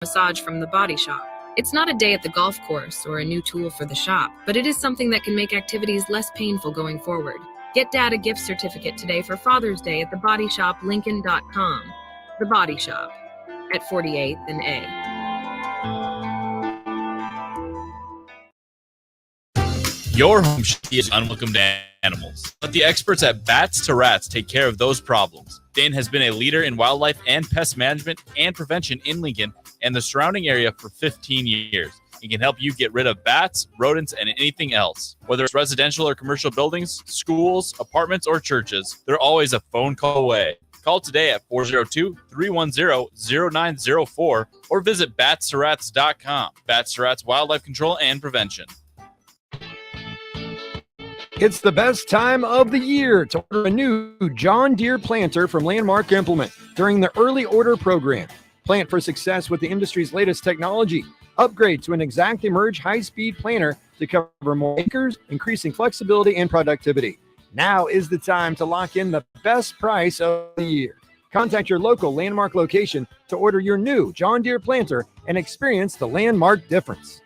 massage from The Body Shop. It's not a day at the golf course or a new tool for the shop, but it is something that can make activities less painful going forward. Get Dad a gift certificate today for Father's Day at thebodyshoplincoln.com. The Body Shop at 48th and A. Your home is unwelcome to animals. Let the experts at Bats to Rats take care of those problems. Dane has been a leader in wildlife and pest management and prevention in Lincoln and the surrounding area for 15 years. He can help you get rid of bats, rodents, and anything else. Whether it's residential or commercial buildings, schools, apartments, or churches, they're always a phone call away. Call today at 402-310-0904 or visit batsterats.com. Bats to Rats Wildlife Control and Prevention. It's the best time of the year to order a new John Deere planter from Landmark Implement during the early order program. Plant for success with the industry's latest technology. Upgrade to an Exact Emerge high-speed planter to cover more acres, increasing flexibility and productivity. Now is the time to lock in the best price of the year. Contact your local Landmark location to order your new John Deere planter and experience the Landmark difference.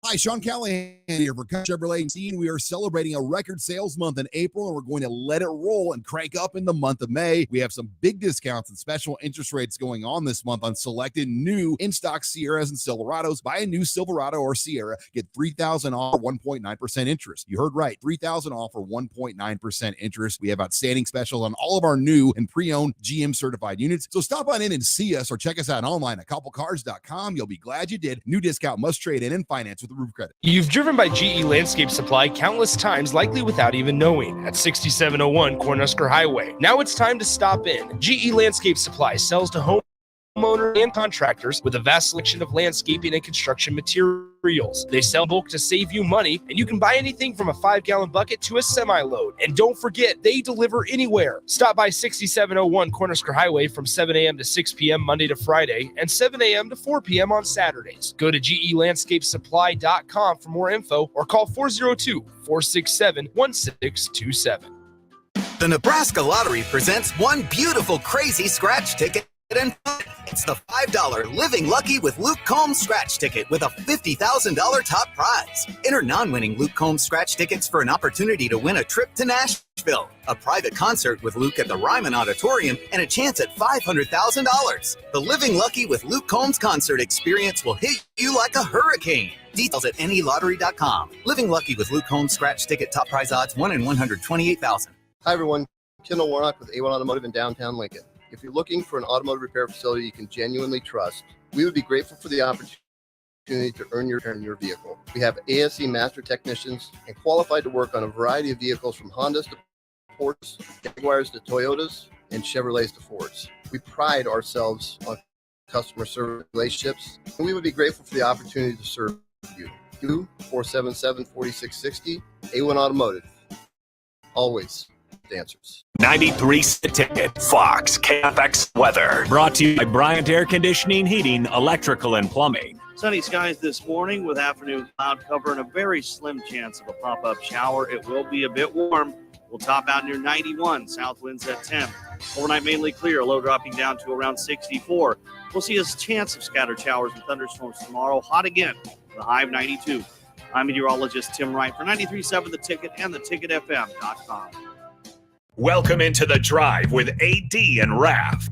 Hi, Sean Callahan here for Chevrolet. We are celebrating a record sales month in April, and we're going to let it roll and crank up in the month of May. We have some big discounts and special interest rates going on this month on selected new in-stock Sierras and Silverados. Buy a new Silverado or Sierra, get $3,000 off 1.9% interest. You heard right, $3,000 off for 1.9% interest. We have outstanding specials on all of our new and pre-owned GM certified units. So stop on in and see us or check us out online at couplecars.com. You'll be glad you did. New discount must trade in and finance with roof credit. You've driven by GE Landscape Supply countless times, likely without even knowing, at 6701 Cornhusker Highway. Now it's time to stop in. GE Landscape Supply sells to homeowners and contractors with a vast selection of landscaping and construction materials. They sell bulk to save you money, and you can buy anything from a 5-gallon bucket to a semi-load. And don't forget, they deliver anywhere. Stop by 6701 Cornhusker Highway from 7 a.m. to 6 p.m. Monday to Friday and 7 a.m. to 4 p.m. on Saturdays. Go to GELandscapeSupply.com for more info or call 402-467-1627. The Nebraska Lottery presents one beautiful crazy scratch ticket and it's the $5 Living Lucky with Luke Combs scratch ticket with a $50,000 top prize. Enter non-winning Luke Combs scratch tickets for an opportunity to win a trip to Nashville, a private concert with Luke at the Ryman Auditorium, and a chance at $500,000. The Living Lucky with Luke Combs concert experience will hit you like a hurricane. Details at nelottery.com. Living Lucky with Luke Combs scratch ticket top prize odds 1 in 128,000. Hi everyone, Kendall Warnock with A1 Automotive in downtown Lincoln. If you're looking for an automotive repair facility you can genuinely trust, we would be grateful for the opportunity to earn your repair in your vehicle. We have ASE master technicians and qualified to work on a variety of vehicles from Hondas to Porsches, Jaguars to Toyotas, and Chevrolets to Fords. We pride ourselves on customer service relationships, and we would be grateful for the opportunity to serve you. 477-4660, A1 Automotive. Always answers. 93 Ticket, Fox, KFX Weather. Brought to you by Bryant Air Conditioning, Heating, Electrical, and Plumbing. Sunny skies this morning with afternoon cloud cover and a very slim chance of a pop-up shower. It will be a bit warm. We'll top out near 91, south winds at 10. Overnight mainly clear, low dropping down to around 64. We'll see a chance of scattered showers and thunderstorms tomorrow. Hot again, with a high of 92. I'm meteorologist Tim Wright for 93.7 The Ticket and theticketfm.com. Welcome into The Drive with AD and Rav.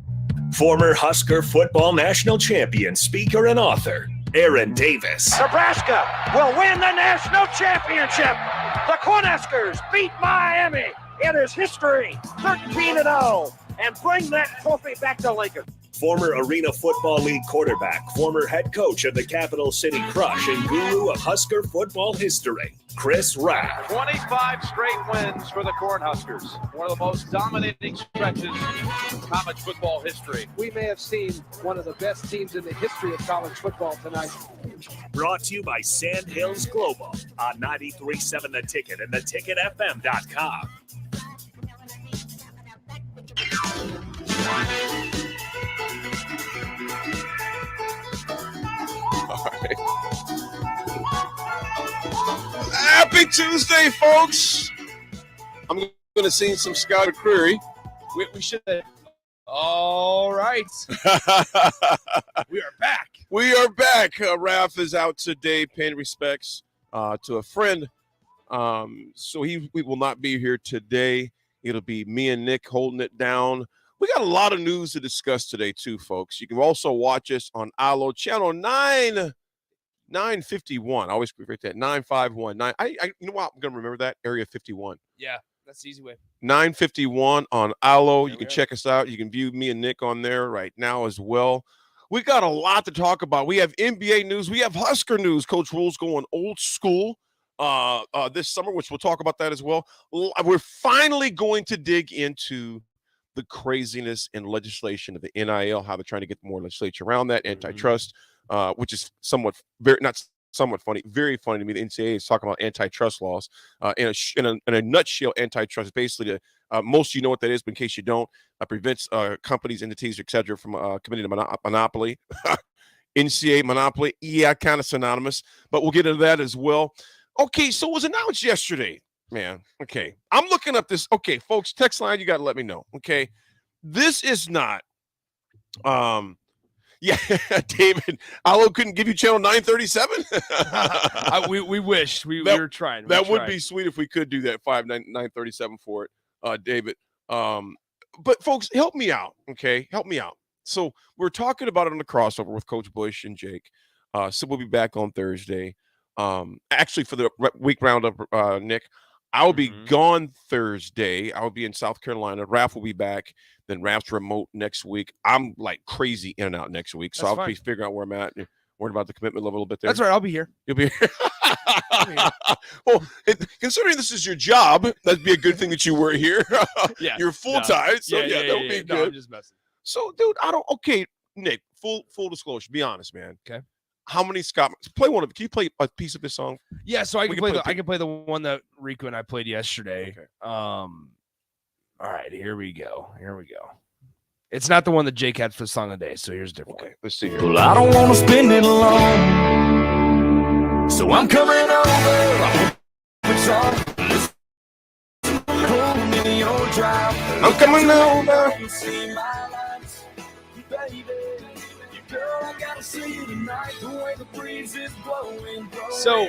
Former Husker football national champion, speaker, and author, Aaron Davis. Nebraska will win the national championship. The Cornhuskers beat Miami. It is history, 13-0, and bring that trophy back to Lincoln. Former Arena Football League quarterback, former head coach of the Capital City Crush, and guru of Husker football history, Chris Raff. 25 straight wins for the Cornhuskers. One of the most dominating stretches in college football history. We may have seen one of the best teams in the history of college football tonight. Brought to you by Sand Hills Global on 93.7 The Ticket and theticketfm.com. All right. Happy Tuesday, folks. I'm going to sing some Scott McCreery. We should have All right. We are back. We are back. Raph is out today, paying respects to a friend. So we will not be here today. It'll be me and Nick holding it down. We got a lot of news to discuss today, too, folks. You can also watch us on Allo channel 951. I always forget that 951. You know what? I'm gonna remember that area 51. Yeah, that's the easy way. 951 on Allo. You can check us out. You can view me and Nick on there right now as well. We got a lot to talk about. We have NBA news. We have Husker news. Coach Rule's going old school this summer, which we'll talk about that as well. We're finally going to dig into the craziness in legislation of the NIL, how they're trying to get more legislation around that, antitrust, which is not somewhat funny, very funny to me. The NCAA is talking about antitrust laws. In a nutshell, antitrust is basically most of you know what that is, but in case you don't, prevents companies, entities, etc., from committing a monopoly. NCAA monopoly, yeah, kind of synonymous, but we'll get into that as well. Okay, so it was announced yesterday, man. Okay, I'm looking up this. Okay, folks, text line, you got to let me know. Okay, this is not. Yeah, David, Allo couldn't give you channel 937. We wished we were trying. That would be sweet if we could do that 937 for it, David. But folks, help me out. Okay, help me out. So we're talking about it on the crossover with Coach Bush and Jake. So we'll be back on Thursday. Actually, for the week roundup, Nick, I will be gone Thursday. I will be in South Carolina. Raph will be back. Then Raph's remote next week. I'm like crazy in and out next week, so I'll be figuring out where I'm at and worried about the commitment level a little bit there. That's right. I'll be here. You'll be here. Well, considering this is your job, that'd be a good thing that you were here. Yeah, you're full time, so that would be no, good. I'm just messing. So, dude, okay, Nick, full disclosure. Be honest, man. Okay. How many Scott? Play one of it. Can you play a piece of this song? Yeah, so I can play the one that Rico and I played yesterday. Okay. All right, here we go. It's not the one that Jake had for the song of the day, so here's a different one. Let's see here. Well, I don't want to spend it alone, so I'm coming over. I hope it's all. I'm coming over. So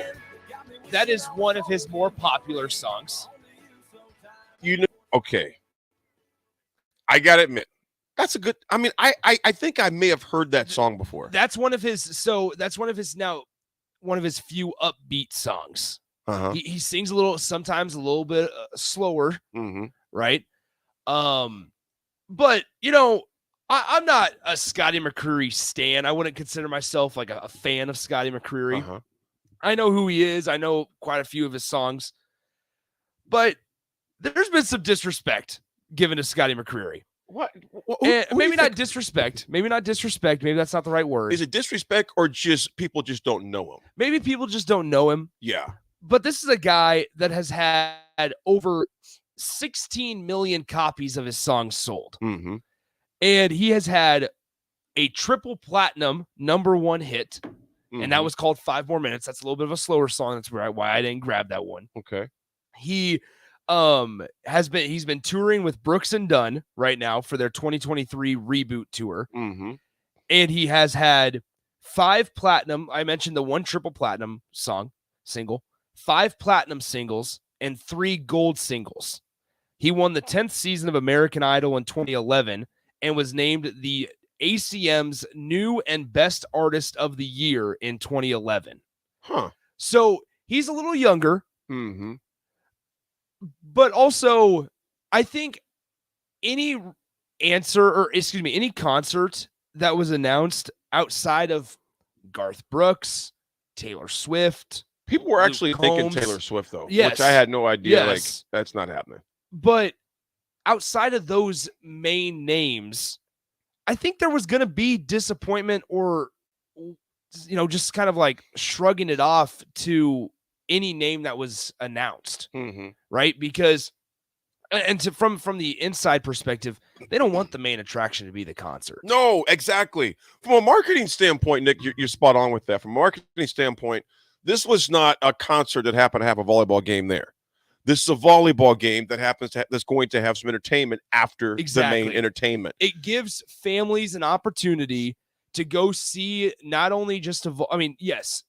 that is one of his more popular songs. Okay. I gotta admit, that's a good. I mean, I think I may have heard that song before. That's one of his. So that's one of his few upbeat songs. He sings sometimes a little bit slower, right? But I'm not a Scotty McCreery stan. I wouldn't consider myself like a fan of Scotty McCreery. I know who he is. I know quite a few of his songs, but there's been some disrespect given to Scotty McCreery. What? Maybe not disrespect. Maybe that's not the right word. Is it disrespect or just people just don't know him? Maybe people just don't know him. Yeah. But this is a guy that has had over 16 million copies of his songs sold. And he has had a triple platinum #1 hit. And that was called 5 More Minutes. That's a little bit of a slower song. That's why I didn't grab that one. Okay. He's been touring with Brooks and Dunn right now for their 2023 reboot tour. And he has had 5 platinum. I mentioned the 1 triple platinum single, 5 platinum singles, and 3 gold singles. He won the 10th season of American Idol in 2011 and was named the ACM's New and Best Artist of the Year in 2011. So he's a little younger. But also, I think any concert that was announced outside of Garth Brooks, Taylor Swift, people were actually thinking Taylor Swift, though, which I had no idea. Like, that's not happening. But outside of those main names, I think there was going to be disappointment or, just kind of like shrugging it off to any name that was announced, right? Because, from the inside perspective, they don't want the main attraction to be the concert. No, exactly. From a marketing standpoint, Nick, you're spot on with that. From a marketing standpoint, this was not a concert that happened to have a volleyball game there. This is a volleyball game that that's going to have some entertainment after the main entertainment. It gives families an opportunity to go see not only just yes,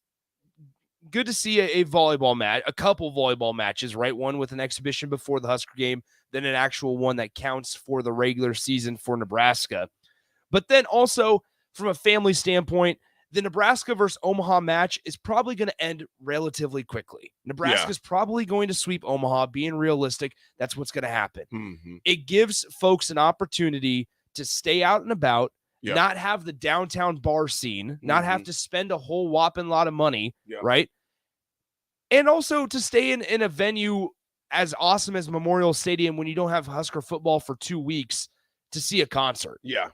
good to see a volleyball match, a couple volleyball matches, right? One with an exhibition before the Husker game, then an actual one that counts for the regular season for Nebraska. But then also from a family standpoint, the Nebraska versus Omaha match is probably going to end relatively quickly. Nebraska's probably going to sweep Omaha. Being realistic, that's what's going to happen. Mm-hmm. It gives folks an opportunity to stay out and about, not have the downtown bar scene, not have to spend a whole whopping lot of money, right? And also to stay in a venue as awesome as Memorial Stadium when you don't have Husker football for 2 weeks to see a concert. Yeah.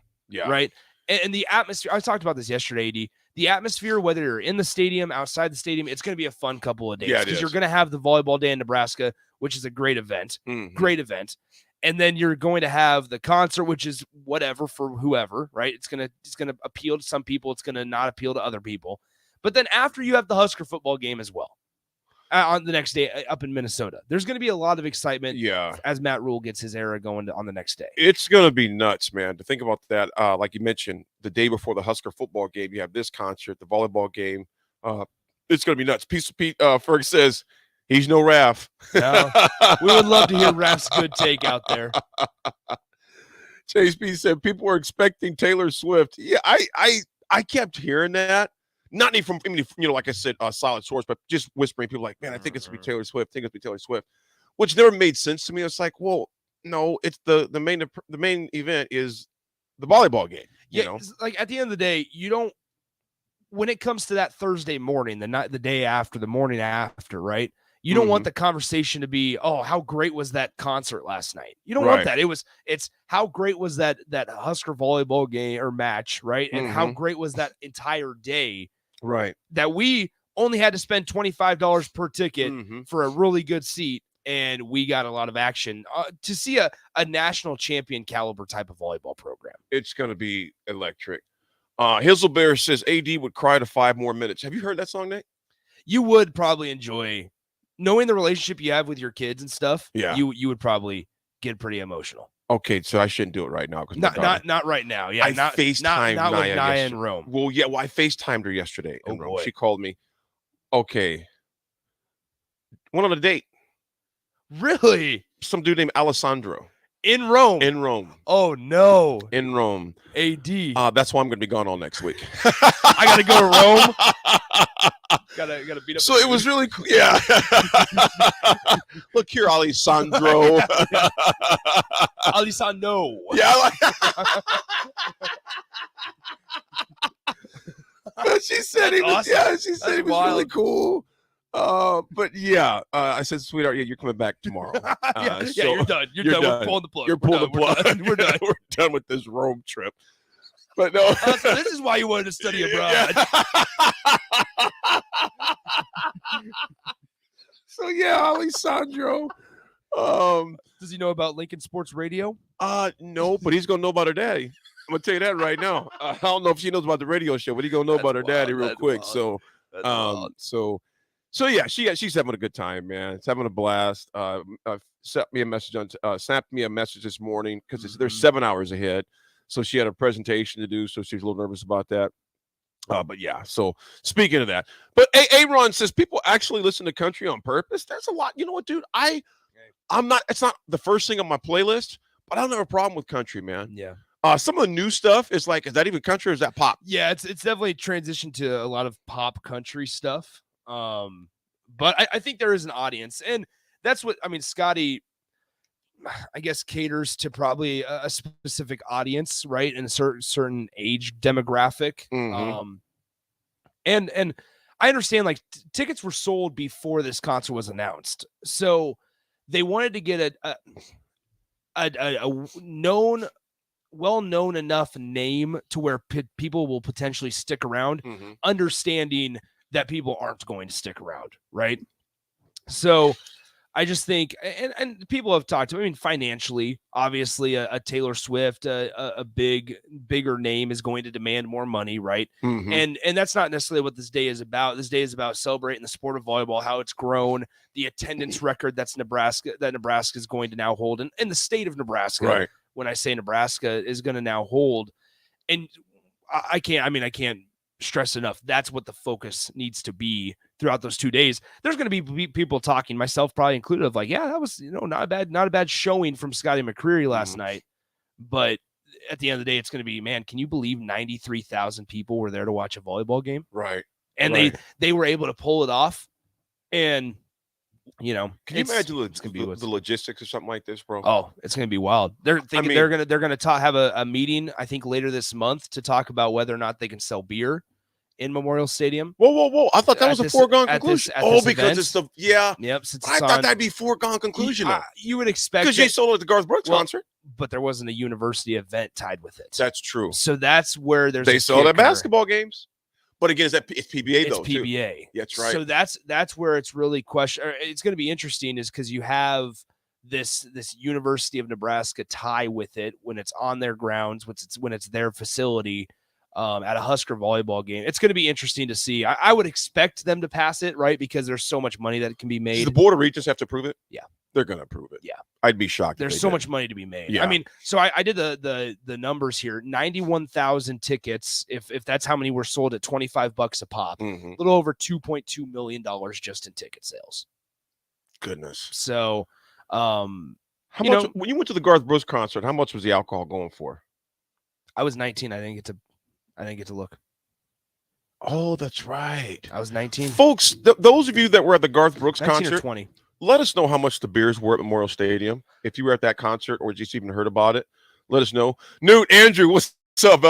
Right? And the atmosphere, I talked about this yesterday, AD. The atmosphere, whether you're in the stadium, outside the stadium, it's going to be a fun couple of days because you're going to have the volleyball day in Nebraska, which is a great event, great event. And then you're going to have the concert, which is whatever for whoever, right? It's going to appeal to some people. It's going to not appeal to other people. But then after you have the Husker football game as well on the next day up in Minnesota, there's going to be a lot of excitement as Matt Rule gets his era going on the next day. It's going to be nuts, man, to think about that. Like you mentioned, the day before the Husker football game, you have this concert, the volleyball game. It's going to be nuts. Pete Ferg says he's no Raph. No, we would love to hear Raph's good take out there. Chase B said people were expecting Taylor Swift. Yeah, I kept hearing that. Not even from, like I said, a solid source, but just whispering. People like, man, I think it's going to be Taylor Swift. Which never made sense to me. It's like, well, no, it's the main event is the volleyball game. You know? Like at the end of the day, you don't. When it comes to that Thursday morning, the day after, the morning after, right? You don't want the conversation to be, oh, how great was that concert last night? You don't want that. It's how great was that Husker volleyball game or match, right? And how great was that entire day? Right. That we only had to spend $25 per ticket for a really good seat, and we got a lot of action to see a national champion caliber type of volleyball program. It's going to be electric. Hizzlebear says AD would cry to 5 more minutes. Have you heard that song, Nate? You would probably enjoy knowing the relationship you have with your kids and stuff. Yeah. You would probably get pretty emotional. Okay, so I shouldn't do it right now because not right now. Yeah, I FaceTimed not with Naya Naya in Rome. Well, yeah, I FaceTimed her yesterday in Rome. Boy. She called me. Okay, went on a date. Really? Some dude named Alessandro in Rome. In Rome. Oh no. In Rome. AD. That's why I'm going to be gone all next week. I got to go to Rome. Gotta beat up. So it was really cool. Yeah. Look here, Alessandro. Alessandro. Yeah. She said it was. Awesome. Yeah, she said it was wild. really cool. But yeah, I said, sweetheart, you're coming back tomorrow. You're done. You're done. We're pulling the plug. You're pulling the plug. We're done. We're done with this Rome trip. But no, so this is why you wanted to study abroad. So yeah, Alessandro. Does he know about Lincoln Sports Radio? No, but he's gonna know about her daddy. I'm gonna tell you that right now. I don't know if she knows about the radio show, but he's gonna know about her daddy real quick. Wild. So yeah, she's having a good time, man. It's having a blast. Snapped me a message this morning because they're 7 hours ahead. So she had a presentation to do, so she's a little nervous about that. But yeah, so speaking of that, but Aaron says people actually listen to country on purpose. That's a lot. You know what, dude? I'm not. It's not the first thing on my playlist, but I don't have a problem with country, man. Yeah. Some of the new stuff is like, is that even country or is that pop? Yeah, it's definitely transitioned to a lot of pop country stuff. But I think there is an audience, and that's what Scotty, I guess, caters to probably a specific audience, right? And a certain age demographic. And I understand, like, tickets were sold before this concert was announced, so they wanted to get a known, well-known enough name to where people will potentially stick around, understanding that people aren't going to stick around, right? So I just think, and people have talked to, I mean, financially, obviously a Taylor Swift, a bigger name is going to demand more money. Right. Mhm. And that's not necessarily what this day is about. This day is about celebrating the sport of volleyball, how it's grown, the attendance record that Nebraska is going to now hold, and the state of Nebraska. Right. When I say Nebraska is going to now hold, and I can't stress enough. That's what the focus needs to be throughout those 2 days. There's going to be people talking, myself probably included, of like, yeah, that was, not a bad showing from Scotty McCreery last night. But at the end of the day, it's going to be, man, can you believe 93,000 people were there to watch a volleyball game? Right. And Right. they were able to pull it off. And, Can you imagine the logistics of something like this, bro? Oh, it's going to be wild. They're thinking they're going to have a meeting, I think, later this month to talk about whether or not they can sell beer in Memorial Stadium. Whoa. I thought that was a foregone conclusion. Because event. it's the, yeah. Yep. I thought that'd be foregone conclusion. You would expect because they sold it at the Garth Brooks concert. But there wasn't a university event tied with it. That's true. So that's where they sold at basketball games. But again, it's PBA it's though. PBA. Too. That's right. So that's where it's really it's going to be interesting, is because you have this University of Nebraska tie with it when it's on their grounds, when it's their facility, at a Husker volleyball game. It's going to be interesting to see. I would expect them to pass it, right? Because there's so much money that can be made. Does the Board of Regents have to approve it? Yeah. They're going to approve it. Yeah. I'd be shocked. There's so much money to be made. Yeah. I mean, so I did the numbers here. 91,000 tickets. If that's how many were sold at $25 a pop, a little over $2.2 million just in ticket sales. Goodness. So, how much when you went to the Garth Brooks concert? How much was the alcohol going for? I was 19. I didn't get to look. Oh, that's right. I was 19. Folks, those of you that were at the Garth Brooks 19 concert, or 20. Let us know how much the beers were at Memorial Stadium. If you were at that concert or just even heard about it, let us know. Newt, Andrew, what's up,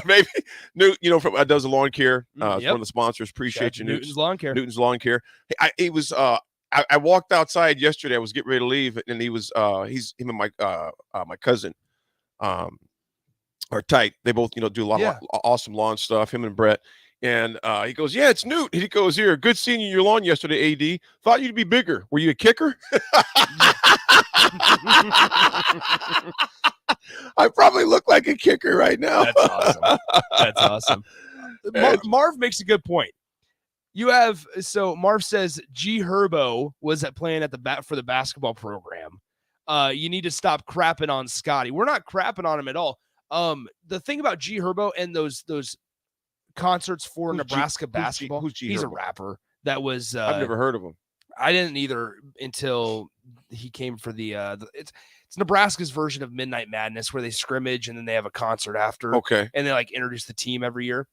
baby? Newt, from does the lawn care. It's one of the sponsors. Appreciate you, Newton's Lawn Care. Newton's Lawn Care. Hey, I walked outside yesterday. I was getting ready to leave, and him and my cousin are tight. They both do a lot of awesome lawn stuff. Him and Brett. And he goes, yeah, it's Newt. He goes, here, good seeing you in your lawn yesterday, AD. Thought you'd be bigger. Were you a kicker? I probably look like a kicker right now. That's awesome. Marv makes a good point. Marv says G Herbo was playing at the bat for the basketball program. You need to stop crapping on Scotty. We're not crapping on him at all. The thing about G Herbo and those concerts for Nebraska basketball. Who's G He's Herbo? a rapper that was. I've never heard of him. I didn't either until he came for it's Nebraska's version of Midnight Madness, where they scrimmage and then they have a concert after. Okay. And they introduce the team every year.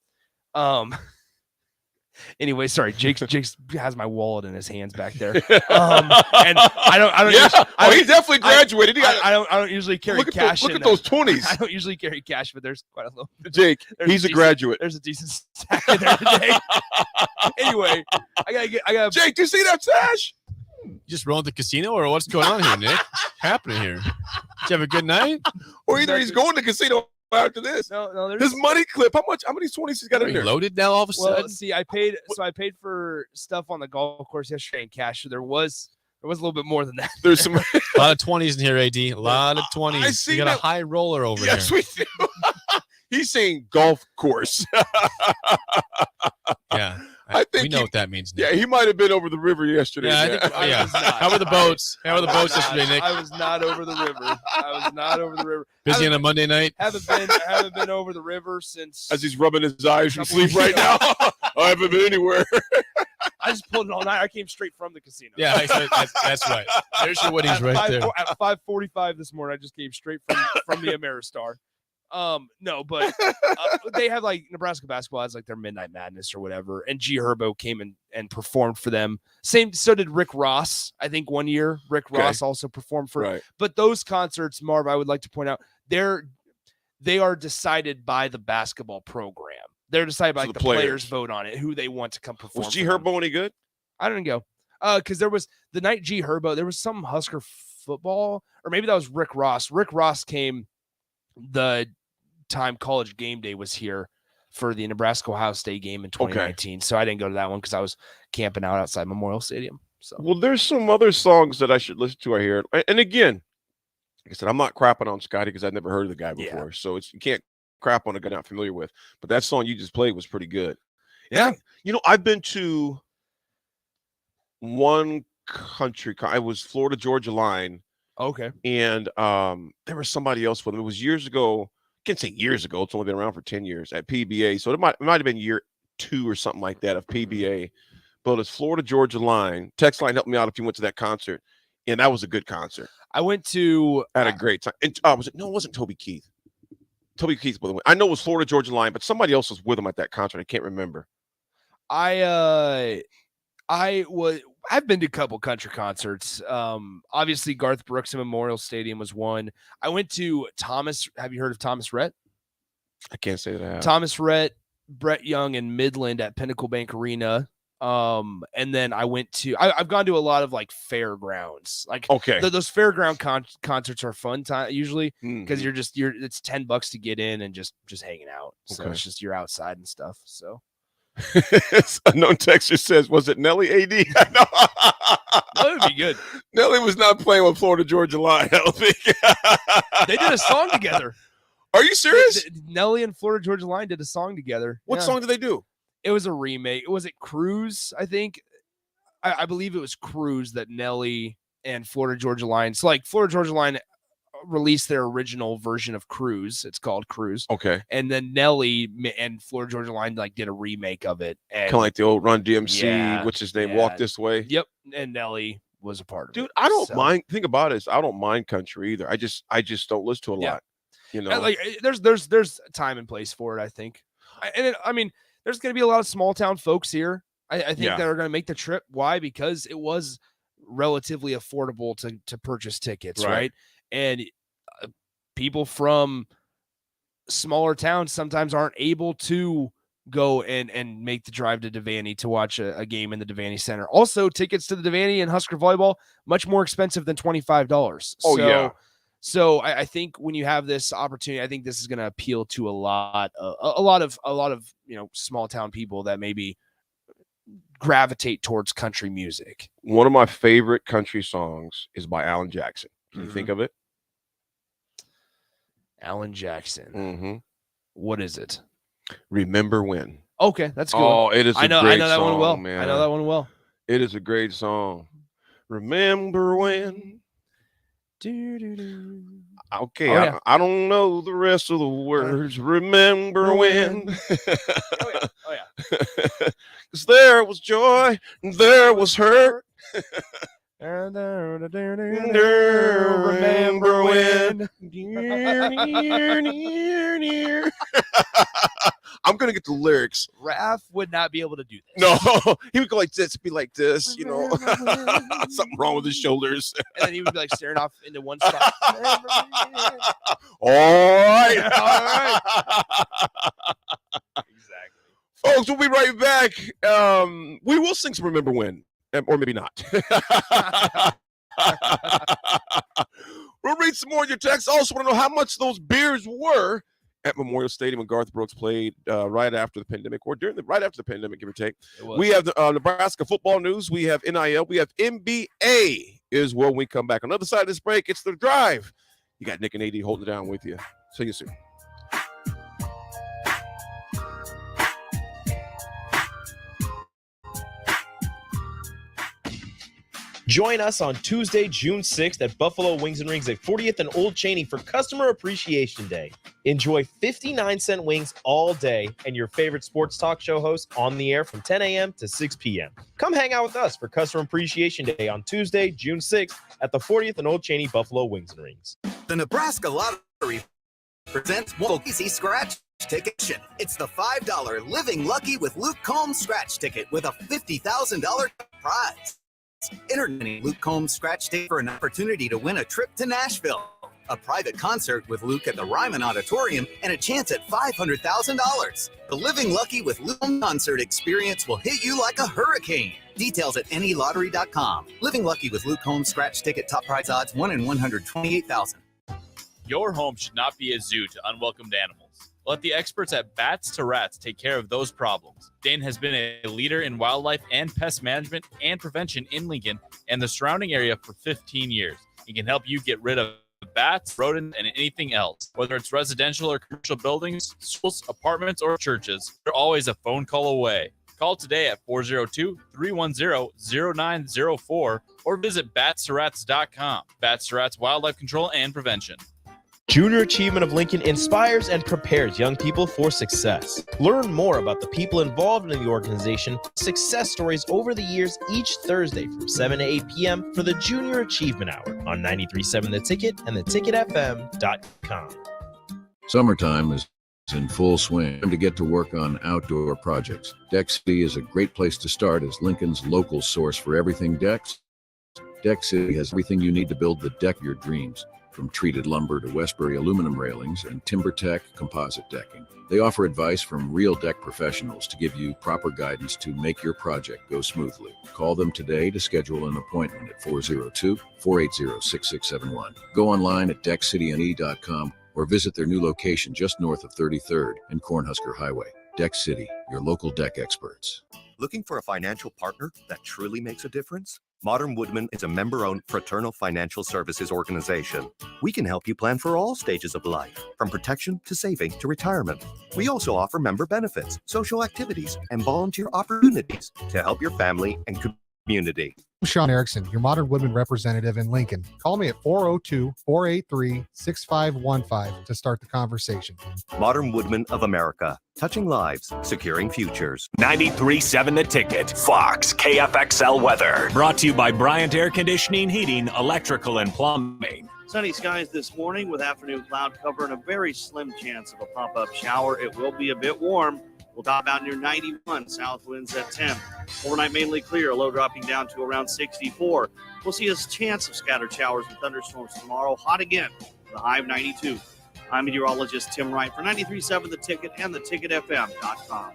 Anyway, sorry, Jake has my wallet in his hands back there. And I don't. Yeah. He definitely graduated. I don't usually carry cash. Look at those 20s. I don't usually carry cash, but there's quite a little. Jake, he's a graduate. There's a decent stack in there today. Anyway, I got. Jake, do you see that sash? Just rolling the casino, or what's going on here, Nick? What's happening here? Did you have a good night? Or either he's going to the casino after this. No, there's his money clip. How many 20s he's got in there? Loaded now all of a sudden. See, I paid for stuff on the golf course yesterday in cash. So there was a little bit more than that. There's some a lot of 20s in here, AD. A lot of 20s. I see you got a high roller over yes, there. We do. He's saying golf course. Yeah. I think we know what that means. Nick. Yeah, he might have been over the river yesterday. Yeah, I think. How were the boats? How were the boats yesterday, Nick? I was not over the river. Busy on a Monday night. Haven't been over the river since. As he's rubbing his eyes from sleep right now. I haven't been anywhere. I just pulled it all night. I came straight from the casino. Yeah, that's right. There's your Woody's right there. At 5:45 this morning, I just came straight from the Ameristar. No, but they have Nebraska basketball has their Midnight Madness or whatever, and G Herbo came and performed for them. So did Rick Ross. I think one year Rick Ross also performed for. Right. But those concerts, Marv, I would like to point out, they are decided by the basketball program. They're decided by the players vote on it, who they want to come perform. Was G Herbo any good? I didn't go. Because there was the night G Herbo, there was some Husker football, or maybe that was Rick Ross. Rick Ross came the time College Game Day was here for the Nebraska Ohio State game in 2019. So I didn't go to that one because I was camping out outside Memorial Stadium. So Well, there's some other songs that I should listen to right here. And again, like I said, I'm not crapping on Scotty because I've never heard of the guy before. So you can't crap on a guy not familiar with. But that song you just played was pretty good. Yeah. I've been to one country. I was Florida Georgia Line. Okay. And there was somebody else with him. It was years ago. I can't say years ago. It's only been around for 10 years at PBA. So it might have been year 2 or something like that of PBA. But it's Florida Georgia Line. Text line helped me out if you went to that concert. And that was a good concert. I went to had a great time. And, it wasn't Toby Keith. Toby Keith with him. I know it was Florida Georgia Line, but somebody else was with him at that concert. I can't remember. I've been to a couple country concerts. Obviously Garth Brooks in Memorial Stadium was one. I went to Thomas. Have you heard of Thomas Rhett? I can't say that I have. Thomas Rhett, Brett Young in Midland at Pinnacle Bank Arena. And then I went to, I've gone to a lot of like fairgrounds, like those fairground concerts are fun time usually because it's $10 to get in and just hanging out. So it's just, you're outside and stuff. So unknown texture says, was it Nelly AD? That would be good. Nelly was not playing with Florida Georgia Line. I don't think they did a song together. Are you serious? Nelly and Florida Georgia Line did a song together. What song did they do? It was a remake. Was it Cruise? I think. I believe it was Cruise that Nelly and Florida Georgia Line. So like Florida Georgia Line released their original version of Cruise. It's called Cruise. Okay. And then Nelly and Florida Georgia Line like did a remake of it. Kind of like the old Run DMC. What's his name? Walk This Way. Yep. And Nelly was a part of it. Dude, I don't mind. Think about it. I don't mind country either. I just don't listen to a lot. You know, like there's time and place for it. I think. There's going to be a lot of small town folks here. I think that are going to make the trip. Why? Because it was relatively affordable to purchase tickets, right? And people from smaller towns sometimes aren't able to go and make the drive to Devaney to watch a game in the Devaney Center. Also, tickets to the Devaney and Husker volleyball much more expensive than $25. So I think when you have this opportunity, I think this is going to appeal to a lot of small town people that maybe gravitate towards country music. One of my favorite country songs is by Alan Jackson. Can you think of it? Alan Jackson. Mm-hmm. What is it? Remember When. Okay, that's good. Oh, it is. I know that song, one well. Man. I know that one well. It is a great song. Remember when. Okay, I don't know the rest of the words. Remember when. Oh yeah. 'Cause there was joy and there was hurt. Remember when. Near. I'm gonna get the lyrics. Raph would not be able to do this. No, he would go like this, be like this, something wrong with his shoulders. And then he would be like staring off into one spot. All right. Exactly. Folks, we'll be right back. We will sing some Remember When, or maybe not. We'll read some more of your texts. Also want to know how much those beers were at Memorial Stadium when Garth Brooks played right after the pandemic, or right after the pandemic, give or take. We have the Nebraska football news. We have NIL. We have NBA is when we come back. On the other side of this break, it's The Drive. You got Nick and AD holding it down with you. See you soon. Join us on Tuesday, June 6th at Buffalo Wings and Rings at 40th and Old Cheney for Customer Appreciation Day. Enjoy 59-cent wings all day and your favorite sports talk show host on the air from 10 a.m. to 6 p.m. Come hang out with us for Customer Appreciation Day on Tuesday, June 6th at the 40th and Old Cheney Buffalo Wings and Rings. The Nebraska Lottery presents one easy scratch ticket. It's the $5 Living Lucky with Luke Combs scratch ticket with a $50,000 prize. Enter Luke Combs scratch ticket for an opportunity to win a trip to Nashville, a private concert with Luke at the Ryman Auditorium, and a chance at $500,000. The Living Lucky with Luke Combs concert experience will hit you like a hurricane. Details at nelottery.com. Living Lucky with Luke Combs scratch ticket, top prize odds 1 in 128,000. Your home should not be a zoo to unwelcomed animals. Let the experts at Bats to Rats take care of those problems. Dane has been a leader in wildlife and pest management and prevention in Lincoln and the surrounding area for 15 years. He can help you get rid of bats, rodents, and anything else. Whether it's residential or commercial buildings, schools, apartments, or churches, they're always a phone call away. Call today at 402-310-0904 or visit batstorats.com. Bats to Rats Wildlife Control and Prevention. Junior Achievement of Lincoln inspires and prepares young people for success. Learn more about the people involved in the organization, success stories over the years each Thursday from 7 to 8 p.m. for the Junior Achievement Hour on 93.7 The Ticket and theticketfm.com. Summertime is in full swing. Time to get to work on outdoor projects. Deck City is a great place to start as Lincoln's local source for everything decks. Deck City has everything you need to build the deck of your dreams. From treated lumber to Westbury aluminum railings and TimberTech composite decking. They offer advice from real deck professionals to give you proper guidance to make your project go smoothly. Call them today to schedule an appointment at 402-480-6671. Go online at deckcityne.com or visit their new location just north of 33rd and Cornhusker Highway. Deck City, your local deck experts. Looking for a financial partner that truly makes a difference? Modern Woodman is a member-owned fraternal financial services organization. We can help you plan for all stages of life, from protection to saving to retirement. We also offer member benefits, social activities, and volunteer opportunities to help your family and community. I'm Sean Erickson, your Modern Woodman representative in Lincoln. Call me at 402-483-6515 to start the conversation. Modern Woodman of America, touching lives, securing futures. 93.7 The Ticket, Fox, KFXL weather. Brought to you by Bryant Air Conditioning, Heating, Electrical, and Plumbing. Sunny skies this morning with afternoon cloud cover and a very slim chance of a pop-up shower. It will be a bit warm. We'll top out near 91, south winds at 10. Overnight mainly clear, low dropping down to around 64. We'll see a chance of scattered showers and thunderstorms tomorrow. Hot again, with a high of 92. I'm meteorologist Tim Wright for 93.7 The Ticket and theticketfm.com.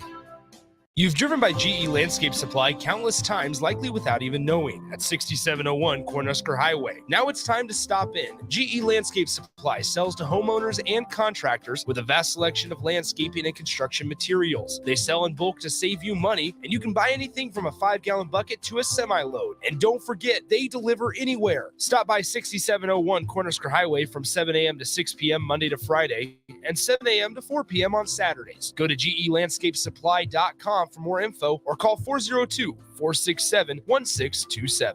You've driven by GE Landscape Supply countless times, likely without even knowing, at 6701 Cornhusker Highway. Now it's time to stop in. GE Landscape Supply sells to homeowners and contractors with a vast selection of landscaping and construction materials. They sell in bulk to save you money, and you can buy anything from a 5-gallon bucket to a semi-load. And don't forget, they deliver anywhere. Stop by 6701 Cornhusker Highway from 7 a.m. to 6 p.m. Monday to Friday, and 7 a.m. to 4 p.m. on Saturdays. Go to GELandscapeSupply.com for more info or call 402-467-1627.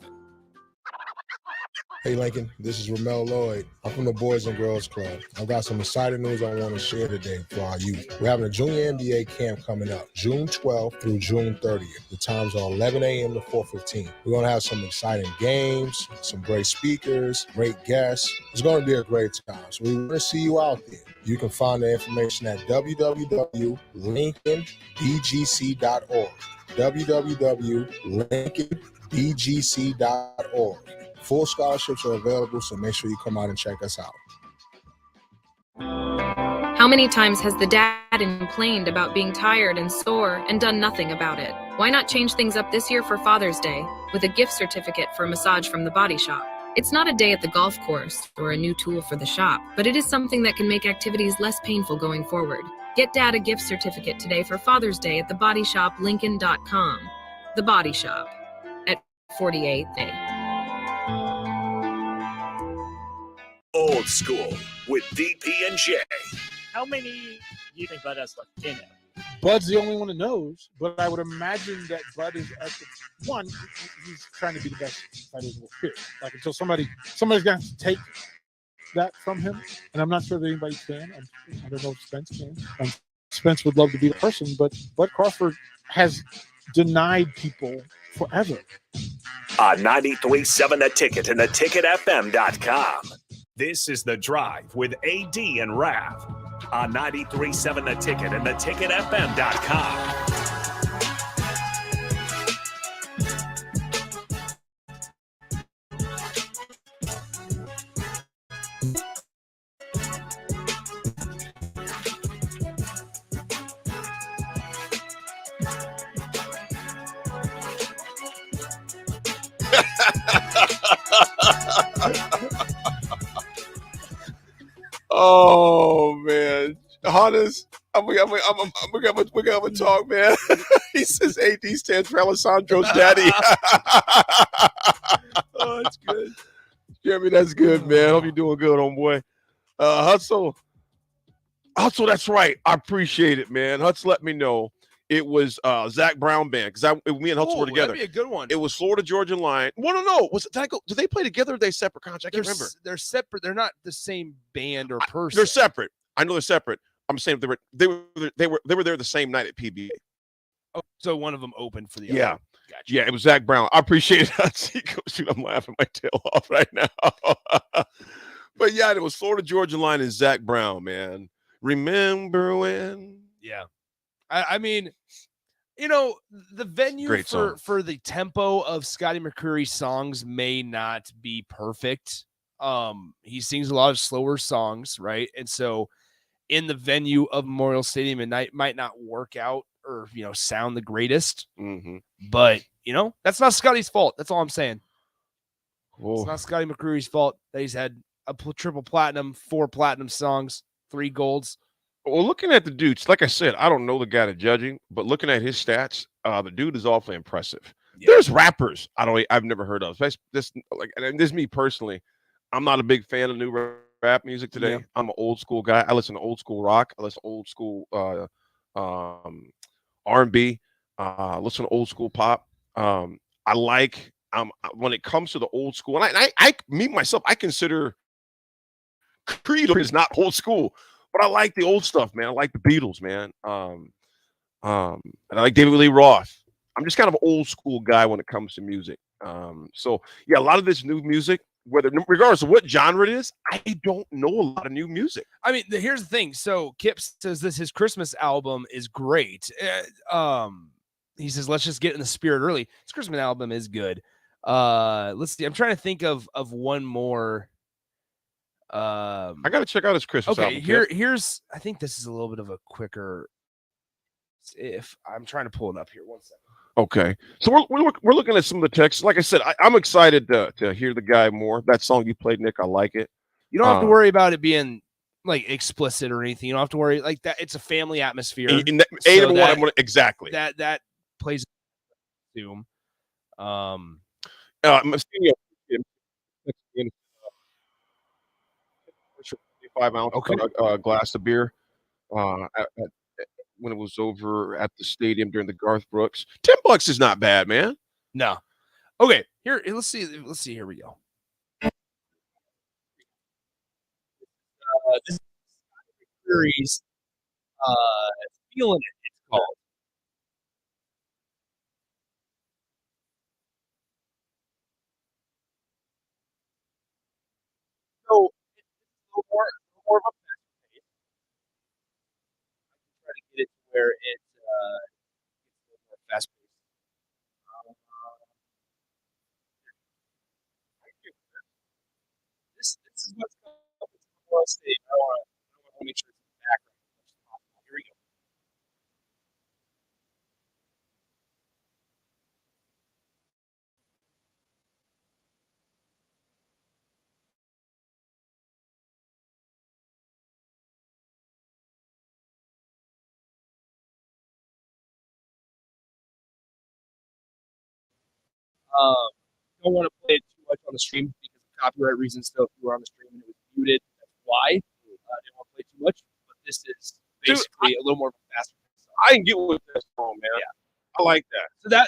Hey Lincoln, this is Ramel Lloyd. I'm from the Boys and Girls Club. I've got some exciting news I want to share today for our youth. We're having a Junior NBA camp coming up, June 12th through June 30th. The times are 11 a.m. to 4:15. We're going to have some exciting games, some great speakers, great guests. It's going to be a great time, so we want to see you out there. You can find the information at www.lincolnbgc.org. www.lincolnbgc.org. Full scholarships are available, so make sure you come out and check us out. How many times has the dad complained about being tired and sore and done nothing about it? Why not change things up this year for Father's Day with a gift certificate for a massage from the Body Shop? It's not a day at the golf course or a new tool for the shop, but it is something that can make activities less painful going forward. Get Dad a gift certificate today for Father's Day at thebodyshoplincoln.com. The Body Shop at 48th A. Old School with DP and J. How many do you think Bud has left in it? Bud's the only one that knows, but I would imagine that Bud is at the one. He's trying to be the best fighter in the world. Period. Like until somebody's going to take that from him, and I'm not sure that anybody can. I don't know if Spence can. Spence would love to be the person, but Bud Crawford has denied people forever. 93.7 The Ticket and theticketfm.com. This is The Drive with AD and Rav on 93.7 The Ticket and theticketfm.com. Oh man, Hannes, We're gonna talk, man. He says AD stands for Alessandro's daddy. Oh, that's good. Jeremy, that's good, man. Hope you're doing good, homeboy. Hustle, that's right. I appreciate it, man. Hutz let me know it was Zach Brown band because me and Hutz were together. That'd be a good one. It was Florida Georgia Line. Well, no. Did they play together or are they separate contracts? I can't remember. They're separate. They're not the same band or person. They're separate. I know they're separate. I'm saying they were there the same night at PBA. Oh, so one of them opened for the other. Yeah. Gotcha. Yeah, it was Zach Brown. I appreciate it. Shoot, I'm laughing my tail off right now. But yeah, it was Florida Georgia Line and Zach Brown, man. Remember when? Yeah. I mean, the venue for the tempo of Scotty McCreery's songs may not be perfect. He sings a lot of slower songs, right? And so in the venue of Memorial Stadium, it might not work out or, sound the greatest. Mm-hmm. But, that's not Scotty's fault. That's all I'm saying. Whoa. It's not Scotty McCreery's fault that he's had a triple platinum, 4 platinum songs, 3 golds. Well, looking at the dudes, like I said, I don't know the guy to judging, but looking at his stats, the dude is awfully impressive. Yeah. There's rappers I've never heard of. This is me personally. I'm not a big fan of new rap music today. Yeah. I'm an old school guy. I listen to old school rock. I listen to old school R&B. Listen to old school pop. I like when it comes to the old school, and I consider Creed is not old school. But I like the old stuff, man. I like the Beatles, man. And I like David Lee Roth. I'm just kind of an old school guy when it comes to music. So yeah, a lot of this new music, regardless of what genre it is, I don't know a lot of new music. I mean, here's the thing. So Kip says his Christmas album is great. He says, let's just get in the spirit early. His Christmas album is good. Let's see. I'm trying to think of one more. I gotta check out his Christmas album. Here's I think this is a little bit of a quicker. If I'm trying to pull it up here, 1 second. Okay, so we're looking at some of the texts. Like I said, I'm excited to hear the guy more. That song you played, Nick, I like it. You don't have to worry about it being like explicit or anything. You don't have to worry like that. It's a family atmosphere. Exactly. That plays. Zoom. I'm seeing 5-ounce glass of beer when it was over at the stadium during the Garth Brooks. $10 is not bad, man. No. Okay, here let's see. Here we go. This is series. Feeling it. It's called. So it's a little more of a fast pace. I can try to get it to where it's a little more fast paced. This is what's coming up with the Memorial Stadium. I want to make sure it's in the background as much as possible. Here we go. Don't want to play it too much on the stream because of copyright reasons. So if you were on the stream and it was muted, that's why. I didn't want to play too much, but this is basically a little more faster. I can get with this song, man. Yeah, I like that. So that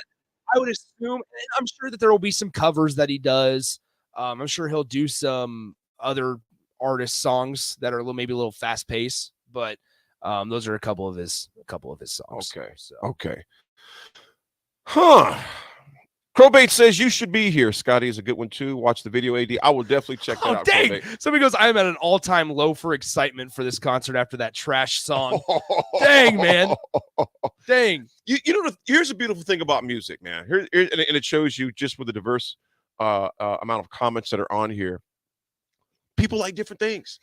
I would assume, and I'm sure that there will be some covers that he does. I'm sure he'll do some other artist songs that are maybe a little fast paced, but those are a couple of his songs. Okay. So. Okay. Huh. Crowbait says you should be here. Scotty is a good one too. Watch the video, AD. I will definitely check that out. Dang. Crowbait. Somebody goes, I am at an all-time low for excitement for this concert after that trash song. Dang, man. Dang. You know, here's a beautiful thing about music, man. Here, and it shows you just with the diverse amount of comments that are on here. People like different things.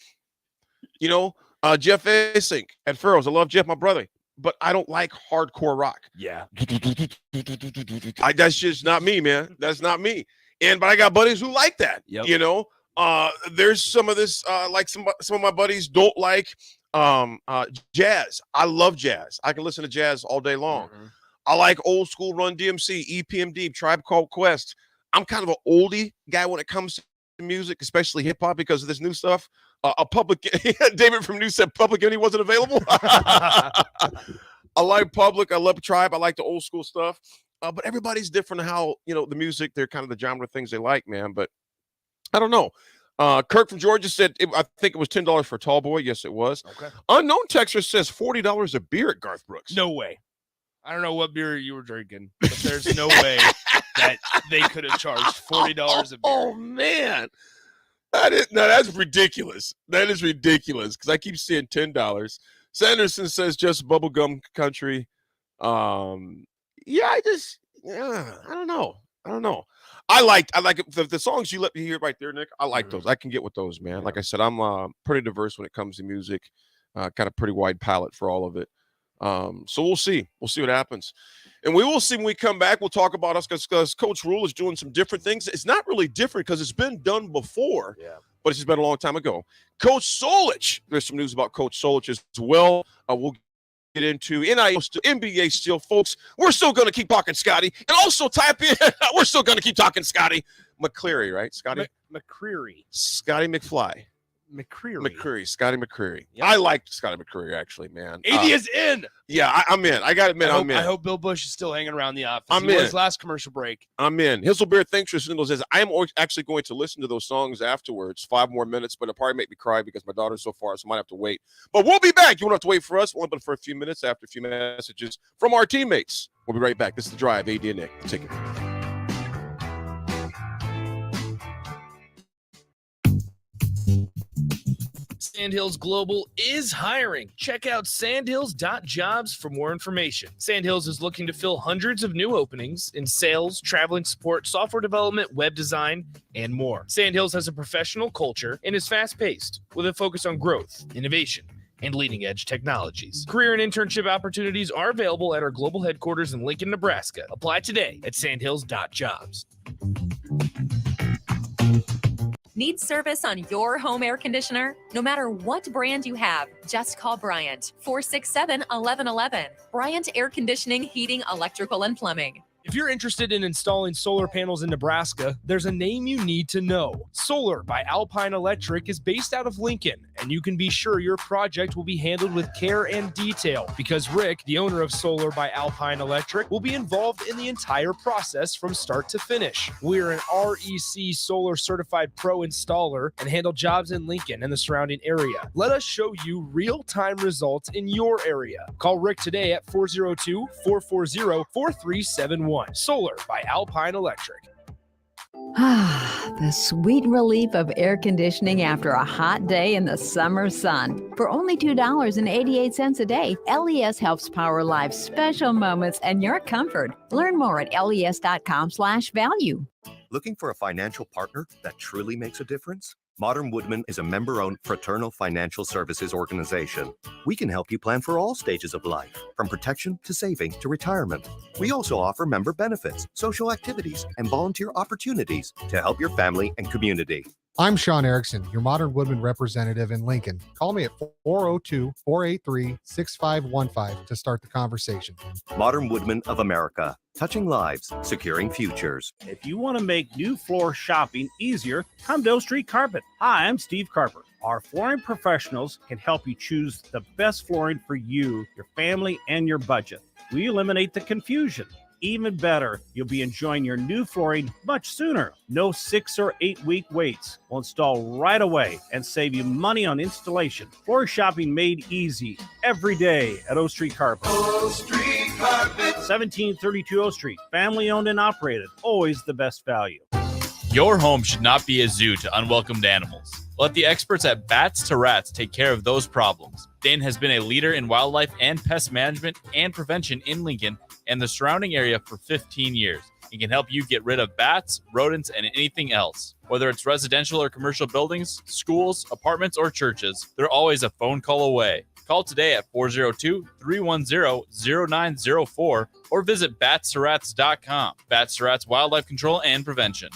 You know, Jeff Asink at Furrows. I love Jeff, my brother. But I don't like hardcore rock. Yeah. That's just not me, man. That's not me. But I got buddies who like that. Yep. You know, there's some of this, like some of my buddies don't like Jazz. I love jazz. I can listen to jazz all day long. I like old school Run DMC, EPMD, Tribe Called Quest. I'm kind of an oldie guy when it comes to music, especially hip hop, because of this new stuff. David from New said Public Enemy wasn't available. I like Public. I love Tribe. I like the old school stuff. But everybody's different how, the music, they're kind of the genre of things they like, man. But I don't know. Kirk from Georgia said, I think it was $10 for a tall boy. Yes, it was. Okay. Unknown Texter says $40 a beer at Garth Brooks. No way. I don't know what beer you were drinking, but there's no way that they could have charged $40 a beer. Oh, man. That's ridiculous. That is ridiculous because I keep seeing $10. Sanderson says just bubblegum country. I don't know. I like it. The songs you let me hear right there, Nick. I like those. I can get with those, man. Like I said, I'm pretty diverse when it comes to music. Got a pretty wide palette for all of it. So we'll see. We'll see what happens. And we will see when we come back. We'll talk about us because Coach Rhule is doing some different things. It's not really different because it's been done before, but it's just been a long time ago. Coach Solich. There's some news about Coach Solich as well. We'll get into NIL to NBA still, folks. We're still going to keep talking Scotty. And also type in, we're still going to keep talking Scotty McCleary, right? Scotty? McCreary. Scotty McFly. McCreary. Scotty McCreary. Yep. I like Scotty McCreary, actually, man. AD is in. Yeah, I'm in. I got to admit, I'm in. I hope Bill Bush is still hanging around the office. I'm he in. was last commercial break. I'm in. Hizzlebeard, thanks for sending says, I am actually going to listen to those songs afterwards. 5 more minutes, but it'll probably make me cry because my daughter's so far, so I might have to wait. But we'll be back. You won't have to wait for us. We'll have for a few minutes after a few messages from our teammates. We'll be right back. This is The Drive, AD and Nick. Take it. Sandhills Global is hiring. Check out sandhills.jobs for more information. Sandhills is looking to fill hundreds of new openings in sales, traveling support, software development, web design, and more. Sandhills has a professional culture and is fast-paced with a focus on growth, innovation, and leading-edge technologies. Career and internship opportunities are available at our global headquarters in Lincoln, Nebraska. Apply today at sandhills.jobs. Need service on your home air conditioner? No matter what brand you have, just call Bryant, 467-1111. Bryant Air Conditioning, Heating, Electrical, and Plumbing. If you're interested in installing solar panels in Nebraska, there's a name you need to know. Solar by Alpine Electric is based out of Lincoln, and you can be sure your project will be handled with care and detail because Rick, the owner of Solar by Alpine Electric, will be involved in the entire process from start to finish. We're an REC Solar Certified Pro installer and handle jobs in Lincoln and the surrounding area. Let us show you real-time results in your area. Call Rick today at 402-440-4371. Solar by Alpine Electric. The sweet relief of air conditioning after a hot day in the summer sun. For only $2.88 a day, LES helps power life's special moments and your comfort. Learn more at les.com/value. Looking for a financial partner that truly makes a difference? Modern Woodman is a member-owned fraternal financial services organization. We can help you plan for all stages of life, from protection to saving to retirement. We also offer member benefits, social activities, and volunteer opportunities to help your family and community. I'm Sean Erickson, your Modern Woodman representative in Lincoln. Call me at 402-483-6515 to start the conversation. Modern Woodman of America, touching lives, securing futures. If you want to make new floor shopping easier, come to O Street Carpet. Hi, I'm Steve Carper. Our flooring professionals can help you choose the best flooring for you, your family, and your budget. We eliminate the confusion. Even better, you'll be enjoying your new flooring much sooner. No 6 or 8 week waits. We'll install right away and save you money on installation. Floor shopping made easy every day at O Street Carpet. O Street Carpet. 1732 O Street. Family owned and operated. Always the best value. Your home should not be a zoo to unwelcomed animals. Let the experts at Bats to Rats take care of those problems. Dane has been a leader in wildlife and pest management and prevention in Lincoln and the surrounding area for 15 years. He can help you get rid of bats, rodents, and anything else. Whether it's residential or commercial buildings, schools, apartments, or churches, they're always a phone call away. Call today at 402-310-0904 or visit batsterats.com. Bats to Rats Wildlife Control and Prevention.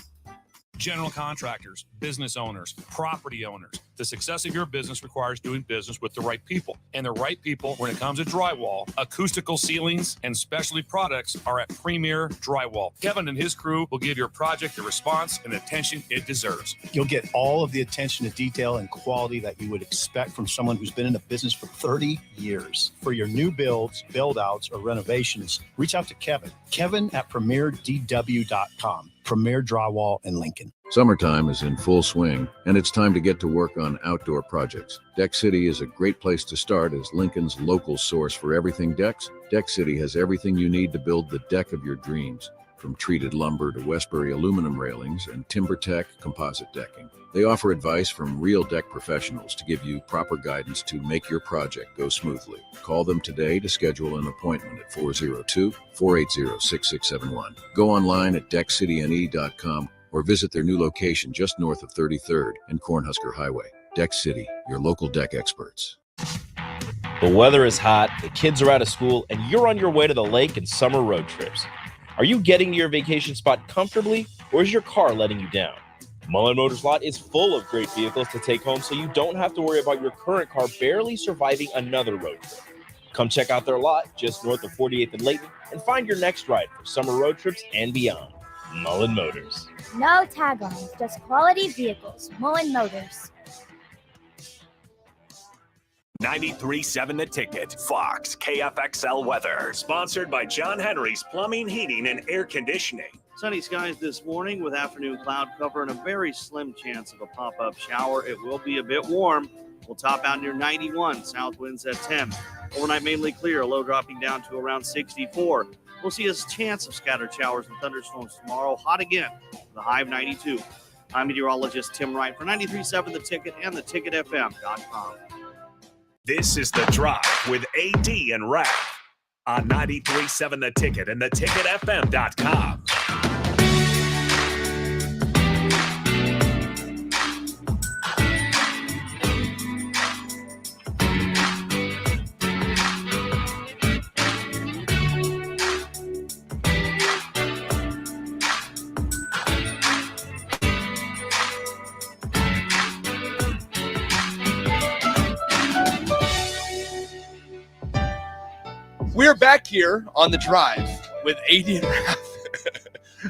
General contractors, business owners, property owners, The success of your business requires doing business with the right people. And the right people, when it comes to drywall, acoustical ceilings, and specialty products, are at Premier Drywall. Kevin and his crew will give your project the response and attention it deserves. You'll get all of the attention to detail and quality that you would expect from someone who's been in the business for 30 years. For your new builds, build-outs, or renovations, reach out to Kevin. Kevin at PremierDW.com. Premier Drywall in Lincoln. Summertime is in full swing, and it's time to get to work on outdoor projects. Deck City is a great place to start as Lincoln's local source for everything decks. Deck City has everything you need to build the deck of your dreams, from treated lumber to Westbury aluminum railings and TimberTech composite decking. They offer advice from real deck professionals to give you proper guidance to make your project go smoothly. Call them today to schedule an appointment at 402-480-6671. Go online at deckcityne.com or visit their new location just north of 33rd and Cornhusker Highway. Deck City, your local deck experts. The weather is hot, the kids are out of school, and you're on your way to the lake and summer road trips. Are you getting to your vacation spot comfortably, or is your car letting you down? Mullen Motors Lot is full of great vehicles to take home, so you don't have to worry about your current car barely surviving another road trip. Come check out their lot just north of 48th and Layton and find your next ride for summer road trips and beyond. Mullen Motors. No taglines, just quality vehicles. Mullen Motors. 93.7 The Ticket, Fox, KFXL weather. Sponsored by John Henry's Plumbing, Heating, and Air Conditioning. Sunny skies this morning with afternoon cloud cover and a very slim chance of a pop-up shower. It will be a bit warm. We'll top out near 91, south winds at 10. Overnight mainly clear, low dropping down to around 64. We'll see a chance of scattered showers and thunderstorms tomorrow. Hot again, the high of 92. I'm meteorologist Tim Wright for 93.7 The Ticket and theticketfm.com. This is The Drive with AD and Raph on 93.7 The Ticket and theticketfm.com. We're back here on The Drive with AD and Raph.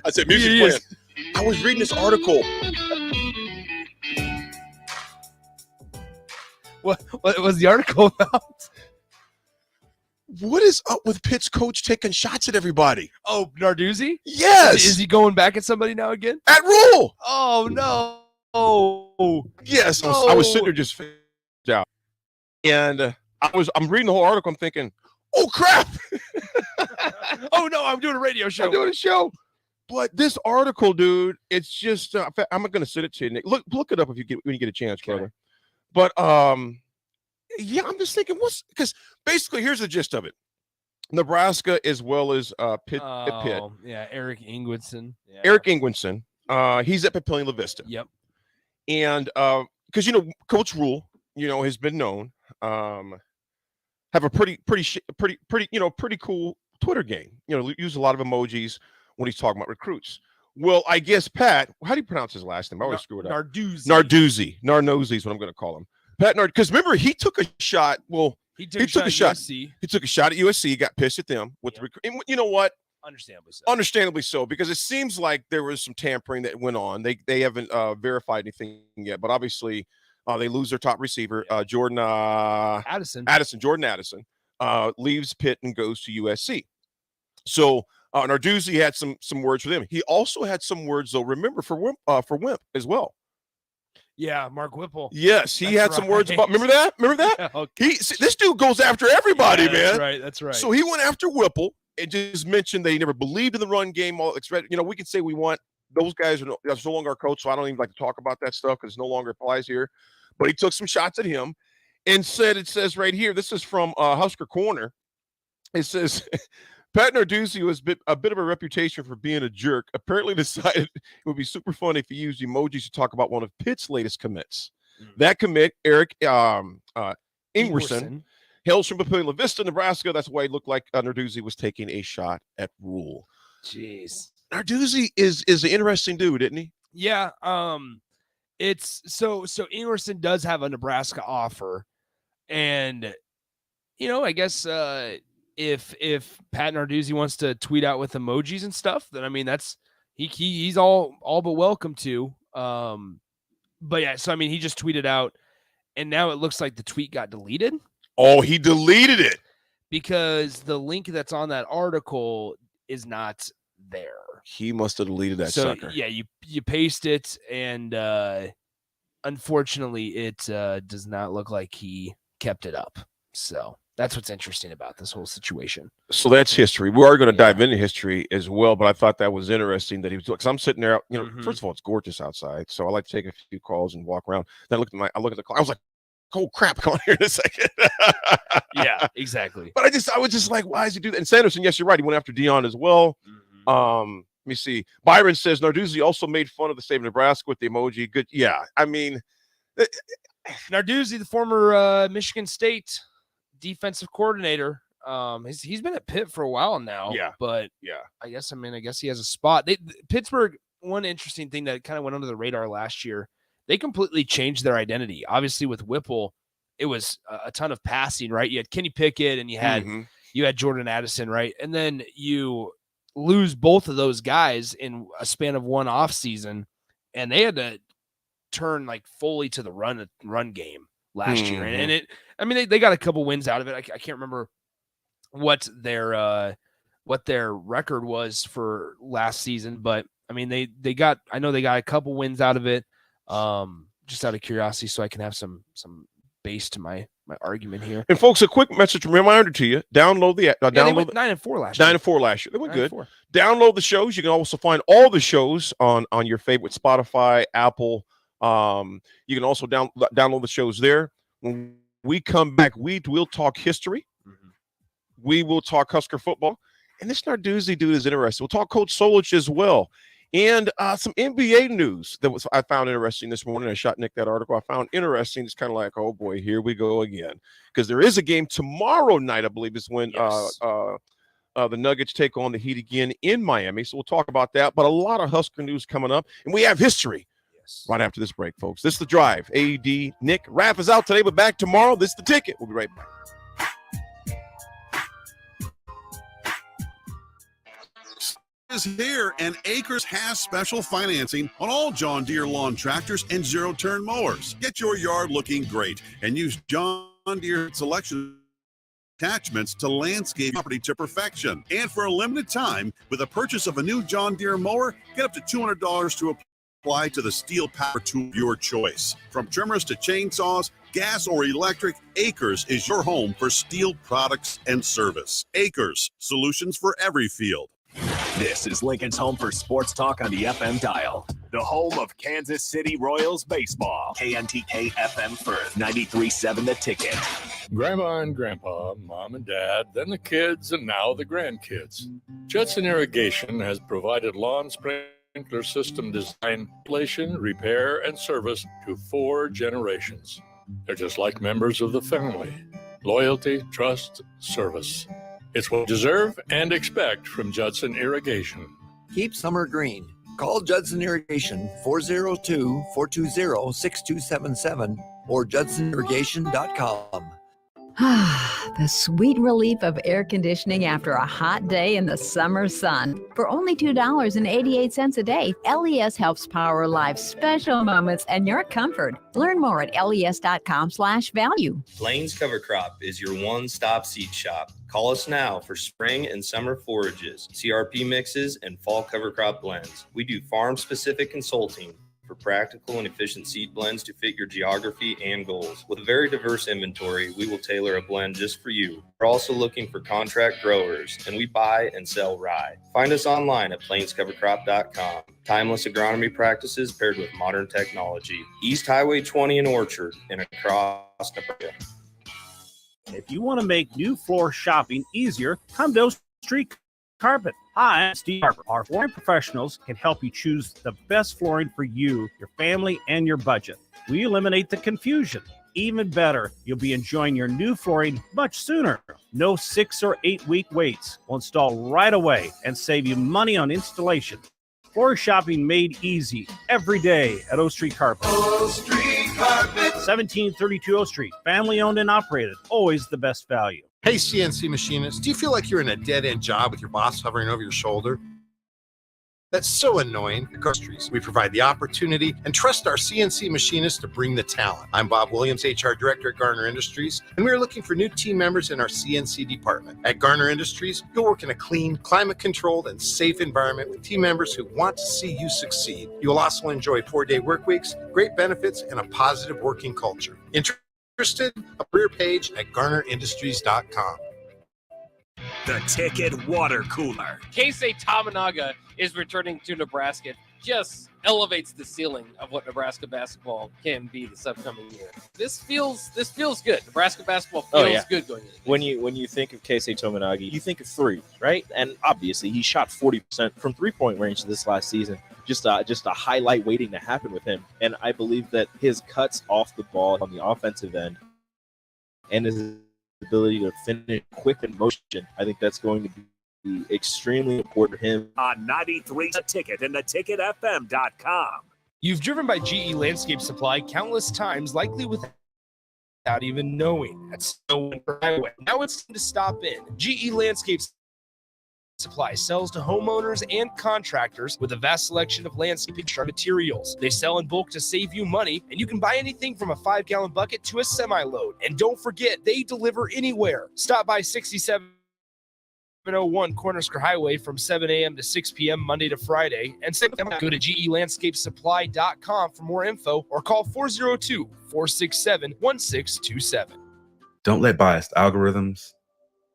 I said music playing. I was reading this article. What was the article about? What is up with Pitt's coach taking shots at everybody? Oh, Narduzzi? Yes. Is he going back at somebody now again? At Rule. Oh, no. Oh. Yes. I was sitting there just out. And I'm reading the whole article. I'm thinking, oh, crap. Oh, no, I'm doing a radio show. I'm doing a show. But this article, dude, it's just, I'm going to send it to you, Nick. Look it up when you get a chance, brother. But, yeah, I'm just thinking, because basically, here's the gist of it. Nebraska as well as Pitt. Yeah, Eric Ingwenson. Yeah. Eric Ingwenson. He's at Papillion La Vista. Yep. And because, Coach Rule, has been known, have a pretty cool Twitter game. Use a lot of emojis when he's talking about recruits. Well, I guess Pat, how do you pronounce his last name? I always screw it up. Narduzzi. Narnozzi is what I'm going to call him. Pat Nard, because remember he took a shot. Well, he took a shot. He took a shot at USC. He got pissed at them with the recruit. And you know what? Understandably so. Because it seems like there was some tampering that went on. They haven't verified anything yet, but obviously they lose their top receiver, Jordan Addison, leaves Pitt and goes to USC. So Narduzzi had some words for them. He also had some words, though. Remember for Wimp as well. Yeah, Mark Whipple. Yes, he had some words about. Remember that? Yeah, okay. This dude goes after everybody, man. That's right. So he went after Whipple and just mentioned that he never believed in the run game. We can say we want those guys are no longer our coach, so I don't even like to talk about that stuff because it no longer applies here. But he took some shots at him and it says right here, this is from Husker Corner. It says, Pat Narduzzi was a bit of a reputation for being a jerk. Apparently decided it would be super fun if he used emojis to talk about one of Pitt's latest commits. That commit, Eric Ingwerson, hails from Papillion La Vista, Nebraska. That's why it looked like Narduzzi was taking a shot at Rule. Jeez. Narduzzi is an interesting dude, isn't he? Yeah. It's so Ingerson does have a Nebraska offer, and I guess if Pat Narduzzi wants to tweet out with emojis and stuff, then I mean that's he's all but welcome to. But yeah, so I mean he just tweeted out, and now it looks like the tweet got deleted. Oh, he deleted it because the link that's on that article is not there. He must have deleted that sucker. Yeah, you paste it, and unfortunately, it does not look like he kept it up. So that's what's interesting about this whole situation. So that's history. We are going to dive into history as well, but I thought that was interesting that he was, because I'm sitting there, first of all, it's gorgeous outside, so I like to take a few calls and walk around. Then I look at the clock. I was like, oh crap, come on here in a second. Yeah, exactly. But I was just like, why does he do that? And Sanderson, yes, you're right. He went after Dion as well. Let me see. Byron says Narduzzi also made fun of the state of Nebraska with the emoji. Good. Yeah. I mean, Narduzzi, the former Michigan State defensive coordinator, he's been at Pitt for a while now. Yeah. But yeah, I guess he has a spot. Pittsburgh, one interesting thing that kind of went under the radar last year, they completely changed their identity. Obviously with Whipple, it was a ton of passing, right? You had Kenny Pickett and you had Jordan Addison, right? And then you lose both of those guys in a span of one off season, and they had to turn like fully to the run game last year. And it, I mean, they got a couple wins out of it. I can't remember what their record was for last season, but I mean, they got a couple wins out of it. Just out of curiosity, so I can have some base to my argument here. And folks, a quick reminder to you: download the they went 9-4 last year. 9-4 last year. They went good. Download the shows. You can also find all the shows on your favorite Spotify, Apple. You can also download the shows there. When we come back, we'll talk history. We will talk Husker football, and this Narduzzi dude is interesting. We'll talk Coach Solich as well. And some NBA news that I found interesting this morning. I shot Nick that article. I found interesting. It's kind of like, oh boy, here we go again. Because there is a game tomorrow night, I believe, is when the Nuggets take on the Heat again in Miami. So we'll talk about that. But a lot of Husker news coming up, and we have history right after this break, folks. This is The Drive. AD, Nick, Raph is out today, but back tomorrow. This is The Ticket. We'll be right back. Is here, and Acres has special financing on all John Deere lawn tractors and zero-turn mowers. Get your yard looking great and use John Deere selection attachments to landscape property to perfection. And for a limited time, with the purchase of a new John Deere mower, get up to $200 to apply to the steel power tool of your choice. From trimmers to chainsaws, gas or electric, Acres is your home for steel products and service. Acres, solutions for every field. This is Lincoln's home for sports talk on the FM dial. The home of Kansas City Royals baseball. KNTK FM Firth, 93.7 The Ticket. Grandma and Grandpa, Mom and Dad, then the kids, and now the grandkids. Judson Irrigation has provided lawn sprinkler system design, installation, repair, and service to 4 generations. They're just like members of the family. Loyalty, trust, service. It's what you deserve and expect from Judson Irrigation. Keep summer green. Call Judson Irrigation 402-420-6277 or judsonirrigation.com. The sweet relief of air conditioning after a hot day in the summer sun. For only $2.88 a day, LES helps power life's special moments and your comfort. Learn more at les.com/value. Plains Cover Crop is your one-stop seed shop. Call us now for spring and summer forages, CRP mixes, and fall cover crop blends. We do farm-specific consulting for practical and efficient seed blends to fit your geography and goals. With a very diverse inventory, we will tailor a blend just for you. We're also looking for contract growers, and we buy and sell rye. Find us online at plainscovercrop.com. Timeless agronomy practices paired with modern technology. East Highway 20 in Orchard and across Nebraska. If you want to make new floor shopping easier, come to Street Carpet. Hi, I'm Steve Harper. Our flooring professionals can help you choose the best flooring for you, your family, and your budget. We eliminate the confusion. Even better, you'll be enjoying your new flooring much sooner. No 6 or 8 week waits. We'll install right away and save you money on installation. Floor shopping made easy every day at O Street Carpet. O Street Carpet. 1732 O Street. Family owned and operated. Always the best value. Hey, CNC machinists, do you feel like you're in a dead-end job with your boss hovering over your shoulder? That's so annoying. At Groceries, we provide the opportunity and trust our CNC machinists to bring the talent. I'm Bob Williams, HR Director at Garner Industries, and we are looking for new team members in our CNC department. At Garner Industries, you'll work in a clean, climate-controlled, and safe environment with team members who want to see you succeed. You will also enjoy 4-day work weeks, great benefits, and a positive working culture. Interested? A career page at GarnerIndustries.com. The Ticket Water Cooler. Keisei Tamanaga is returning to Nebraska. It just elevates the ceiling of what Nebraska basketball can be this upcoming year. This feels good. Nebraska basketball feels good going in. When you think of Keisei Tominagi, you think of three, right? And obviously, he shot 40% from three-point range this last season. Just a highlight waiting to happen with him. And I believe that his cuts off the ball on the offensive end and his ability to finish quick in motion, I think that's going to be extremely important for him. On 93 The Ticket and theticketfm.com. You've driven by GE Landscape Supply countless times, likely without even knowing. That's no highway. Now it's time to stop in. GE Landscape Supply sells to homeowners and contractors with a vast selection of landscaping materials. They sell in bulk to save you money, and you can buy anything from a 5-gallon bucket to a semi-load. And don't forget, they deliver anywhere. Stop by 6701 Cornhusker Highway from 7 a.m. to 6 p.m. Monday to Friday. And go to GELandscapeSupply.com for more info or call 402-467-1627. Don't let biased algorithms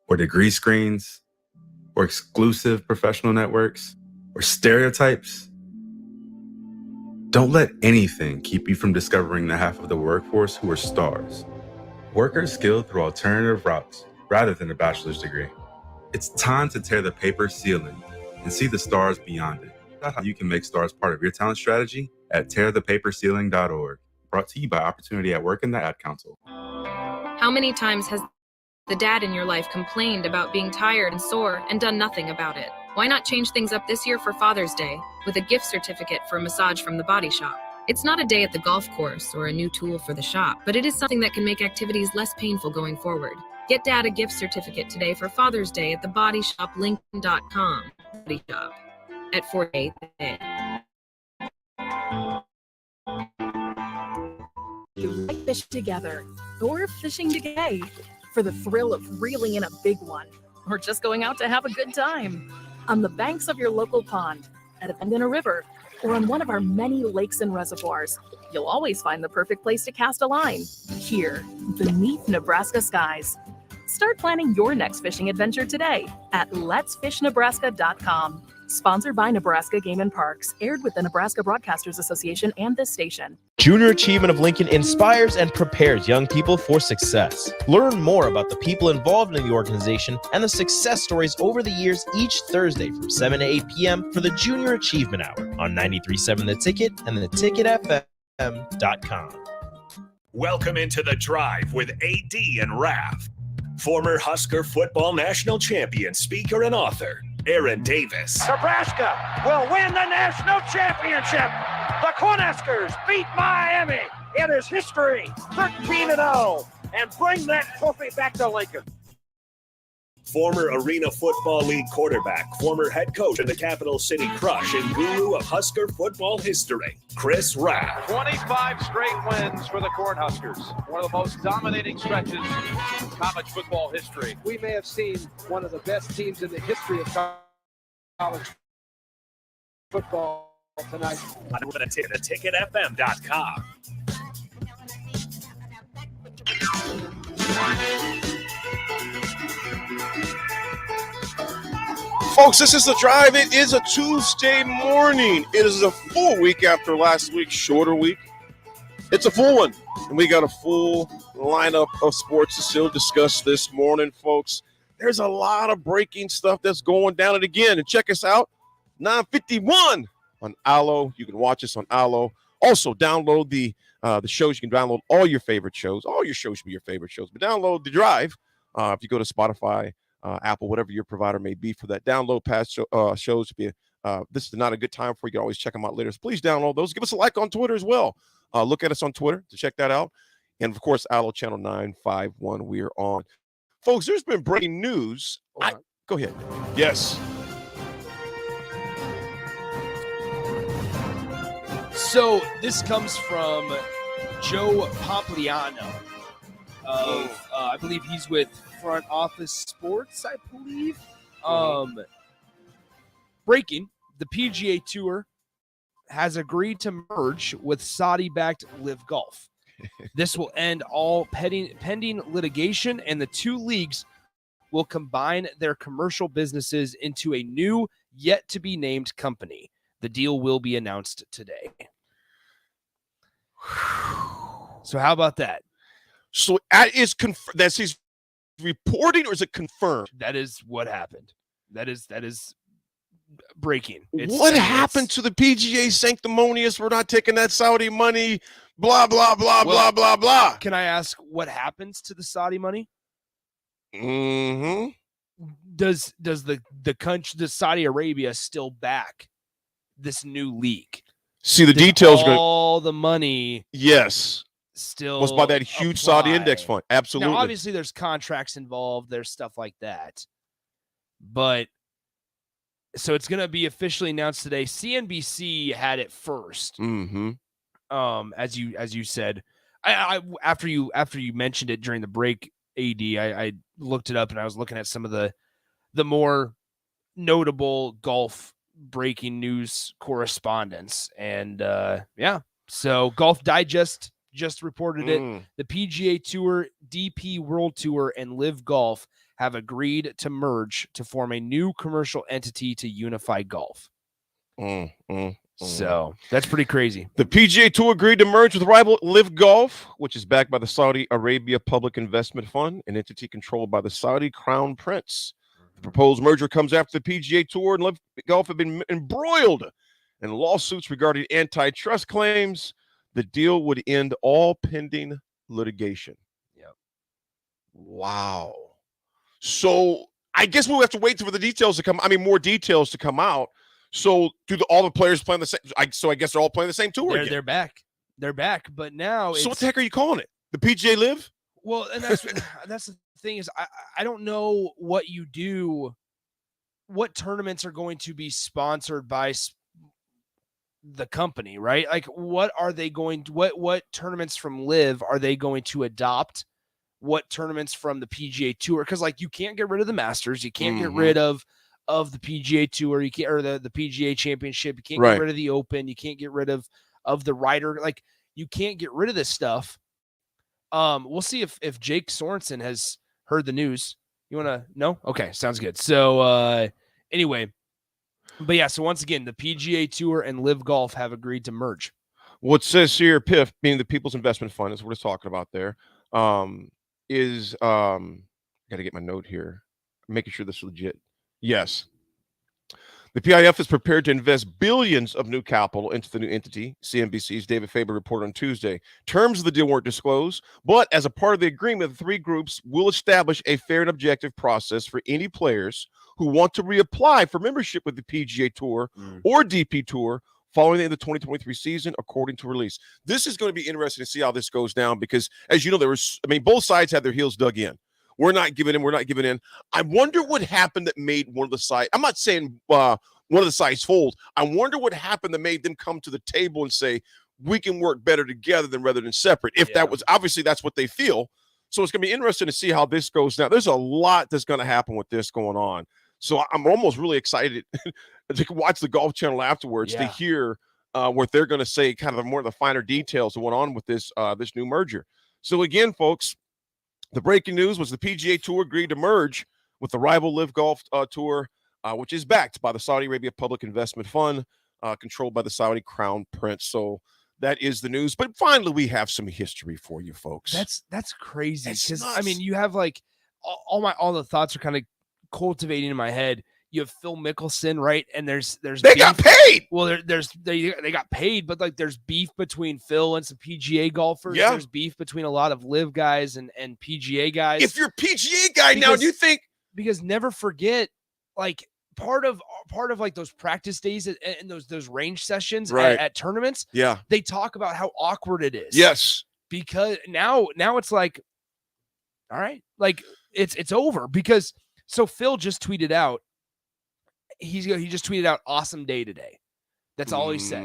or degree screens or exclusive professional networks or stereotypes. Don't let anything keep you from discovering the half of the workforce who are stars. Workers skilled through alternative routes rather than a bachelor's degree. It's time to tear the paper ceiling and see the stars beyond it. That's how you can make stars part of your talent strategy at tearthepaperceiling.org. Brought to you by Opportunity at Work and the Ad Council. How many times has the dad in your life complained about being tired and sore and done nothing about it? Why not change things up this year for Father's Day with a gift certificate for a massage from the Body Shop? It's not a day at the golf course or a new tool for the shop, but it is something that can make activities less painful going forward. Get Dad a gift certificate today for Father's Day at thebodyshoplincoln.com. Body Shop at 48. You like fish together or fishing today for the thrill of reeling in a big one, or just going out to have a good time on the banks of your local pond, at a bend in a river, or on one of our many lakes and reservoirs. You'll always find the perfect place to cast a line, here beneath Nebraska skies. Start planning your next fishing adventure today at letsfishnebraska.com. Sponsored by Nebraska Game and Parks, aired with the Nebraska Broadcasters Association and this station. Junior Achievement of Lincoln inspires and prepares young people for success. Learn more about the people involved in the organization and the success stories over the years each Thursday from 7 to 8 p.m. for the Junior Achievement Hour on 93.7 The Ticket and theticketfm.com. Welcome into The Drive with AD and Raf. Former Husker football national champion, speaker, and author, Aaron Davis. Nebraska will win the national championship. The Cornhuskers beat Miami. It is history, 13-0, and bring that trophy back to Lincoln. Former Arena Football League quarterback, former head coach of the Capital City Crush, and guru of Husker football history, Chris Rapp. 25 straight wins for the Cornhuskers. One of the most dominating stretches in college football history. We may have seen one of the best teams in the history of college football tonight. Theticketfm.com. Folks, this is The Drive. It is a Tuesday morning. It is a full week after last week's shorter week. It's a full one, and we got a full lineup of sports to still discuss this morning, folks. There's a lot of breaking stuff that's going down. And again, and check us out, 9:51 on Allo. You can watch us on Allo. Also, download the shows. You can download all your favorite shows. All your shows should be your favorite shows. But download The Drive if you go to Spotify, Apple, whatever your provider may be for that. Download past shows to be this is not a good time for you. You can always check them out later. So please download those. Give us a like on Twitter as well. Look at us on Twitter to check that out. And, of course, Allo Channel 951, we are on. Folks, there's been breaking news. Go ahead. Yes. So this comes from Joe Pompliano. I believe he's with Front Office Sports, I believe. Breaking, the PGA Tour has agreed to merge with Saudi-backed Live Golf. This will end all pending litigation, and the two leagues will combine their commercial businesses into a new, yet-to-be-named company. The deal will be announced today. So how about that? So is that's his reporting, or is it confirmed? That is what happened. That is breaking. What happened to the PGA sanctimonious? We're not taking that Saudi money. Blah blah blah blah blah blah. Can I ask what happens to the Saudi money? Mm-hmm. Does the country, the Saudi Arabia, still back this new league? See, the details. All the money. Yes. Still was by that huge Saudi index fund. Absolutely. Now, obviously, there's contracts involved. There's stuff like that. But so it's going to be officially announced today. CNBC had it first. Mm-hmm. As you said, I after you mentioned it during the break, AD, I looked it up and I was looking at some of the more notable golf breaking news correspondence, and so Golf Digest just reported it. The PGA Tour, DP World Tour, and Live Golf have agreed to merge to form a new commercial entity to unify golf. So that's pretty crazy. The PGA Tour agreed to merge with rival Live Golf, which is backed by the Saudi Arabia Public Investment Fund, an entity controlled by the Saudi Crown Prince. The proposed merger comes after the PGA Tour and Live Golf have been embroiled in lawsuits regarding antitrust claims. The deal would end all pending litigation. Yep. Wow. So I guess we'll have to wait for the details to come. I mean, more details to come out. So do all the players playing the same? I guess they're all playing the same tour again. They're back. They're back. But now, so what the heck are you calling it? The PGA Live? Well, and that's the thing is, I don't know what you do. What tournaments are going to be sponsored by the company, right? Like, what are they going to, what tournaments from Live are they going to adopt? What tournaments from the PGA Tour? Because like, you can't get rid of the Masters, you can't get rid of the PGA Tour, you can't, or the PGA Championship, you can't get rid of the Open, you can't get rid of the Ryder. Like, you can't get rid of this stuff. We'll see if Jake Sorensen has heard the news. You want to know? Okay, sounds good. So anyway. But yeah, so once again, the PGA Tour and Live Golf have agreed to merge. What says here, PIF, being the People's Investment Fund, is what it's talking about there. Got to get my note here, making sure this is legit. Yes. The PIF is prepared to invest billions of new capital into the new entity, CNBC's David Faber reported on Tuesday. Terms of the deal weren't disclosed, but as a part of the agreement, the three groups will establish a fair and objective process for any players who want to reapply for membership with the PGA Tour or DP Tour following the end of the 2023 season, according to release. This is going to be interesting to see how this goes down because, as you know, both sides had their heels dug in. We're not giving in. I wonder what happened that made one of the sides. I'm not saying one of the sides fold. I wonder what happened that made them come to the table and say, we can work better together rather than separate. If that was, obviously that's what they feel. So it's going to be interesting to see how this goes down. There's a lot that's going to happen with this going on. So I'm almost really excited to watch the Golf Channel afterwards to hear what they're going to say, kind of more of the finer details of what went on with this new merger. So again, folks, the breaking news was the PGA Tour agreed to merge with the rival Live Golf Tour, which is backed by the Saudi Arabia Public Investment Fund, controlled by the Saudi Crown Prince. So that is the news. But finally, we have some history for you, folks. That's crazy. Because I mean, you have like all the thoughts are kind of cultivating in my head. You have Phil Mickelson, right? And there's they got paid. Well, they got paid, but like there's beef between Phil and some PGA golfers. Yeah. There's beef between a lot of Live guys and PGA guys. If you're a PGA guy now, do you think? Because never forget, like part of like those practice days and those range sessions Right. at tournaments, Yeah. they talk about how awkward it is. Yes. Because now it's like, all right, like it's over. Because so Phil just tweeted out, he just tweeted out awesome day today. That's all he said.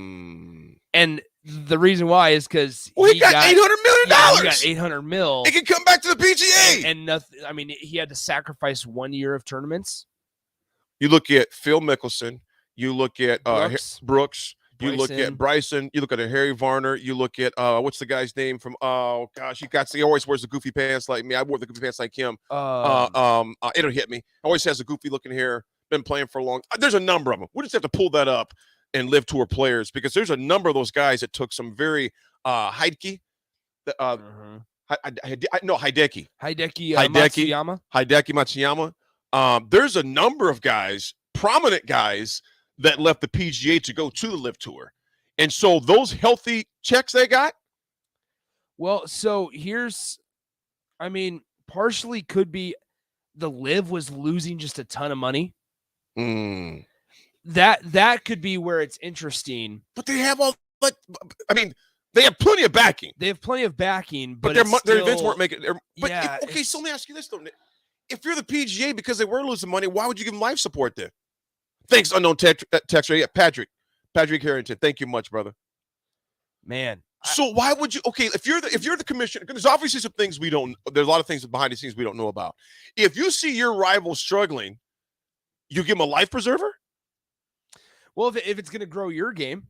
And the reason why is because he got $800 million. Yeah, he got $800 million. It can come back to the PGA. And nothing. I mean, he had to sacrifice 1 year of tournaments. You look at Phil Mickelson. You look at Brooks. You look at Bryson. You look at Harry Varner. You look at what's the guy's name from? Oh gosh, he always wears the goofy pants like me. I wore the goofy pants like him. It'll hit me. Always has a goofy looking hair. Been playing for a long. There's a number of them. We just have to pull that up and live tour players because there's a number of those guys that took some very Hideki. Hideki Matsuyama. There's a number of guys, prominent guys, that left the PGA to go to the Live Tour. And so those healthy checks they got. Well, so partially could be the Live was losing just a ton of money. That could be where it's interesting. But they have they have plenty of backing. They have plenty of backing, but their events weren't making. So let me ask you this though: if you're the PGA because they were losing money, why would you give them life support then? Thanks, unknown texter. Yeah, Patrick Harrington. Thank you much, brother. Man. So why would you? Okay, if you're the commissioner, there's obviously some things we don't. There's a lot of things behind the scenes we don't know about. If you see your rival struggling, you give them a life preserver. Well, if it's going to grow your game,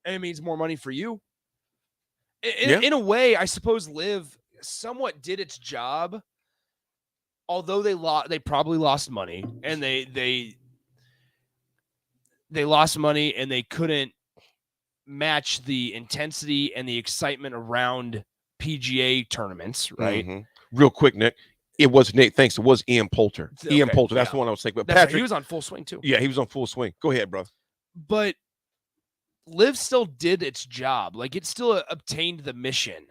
and it means more money for you. In a way, I suppose Live somewhat did its job. Although they probably lost money, and they lost money, and they couldn't match the intensity and the excitement around PGA tournaments, right? Mm-hmm. Real quick, Nick. It was Nate. Thanks. It was Ian Poulter. Okay, Ian Poulter. That's the one I was thinking. But Patrick, he was on full swing too. Yeah, he was on full swing. Go ahead, brother. But Liv still did its job. Like it still obtained the mission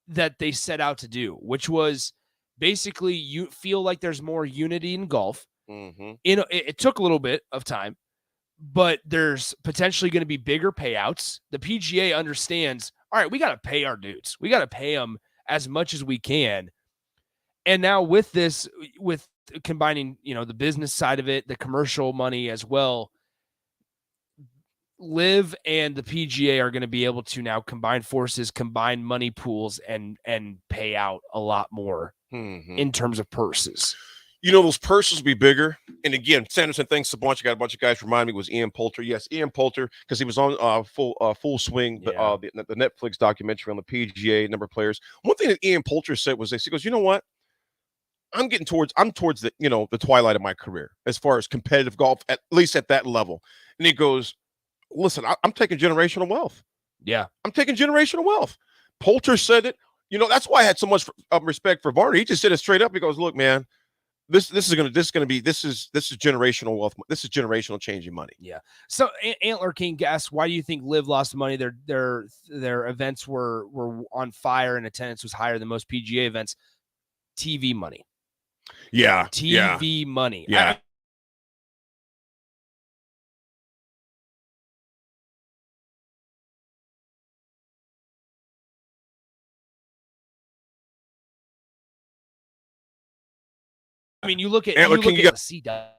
that they set out to do, which was basically you feel like there's more unity in golf. Mm-hmm. It took a little bit of time, but there's potentially going to be bigger payouts. The PGA understands, all right, we got to pay our dudes. We got to pay them as much as we can. And now with this, with combining, the business side of it, the commercial money as well, Liv and the PGA are going to be able to now combine forces, combine money pools, and pay out a lot more in terms of purses. Those purses will be bigger. And again, Sanderson, thanks a bunch. I got a bunch of guys remind me it was Ian Poulter. Yes, Ian Poulter, because he was on full swing, the Netflix documentary on the PGA, number of players. One thing that Ian Poulter said was this. He goes, you know what? I'm towards the, the twilight of my career as far as competitive golf, at least at that level. And he goes, listen, I'm taking generational wealth. Yeah. I'm taking generational wealth. Poulter said it. That's why I had so much respect for Varner. He just said it straight up. He goes, look, man, this is generational wealth. This is generational changing money. Yeah. So Antler King guess, why do you think Liv lost money? Their events were on fire and attendance was higher than most PGA events. TV money. Yeah. TV money. Yeah. I mean, you look at Antler King, the CW.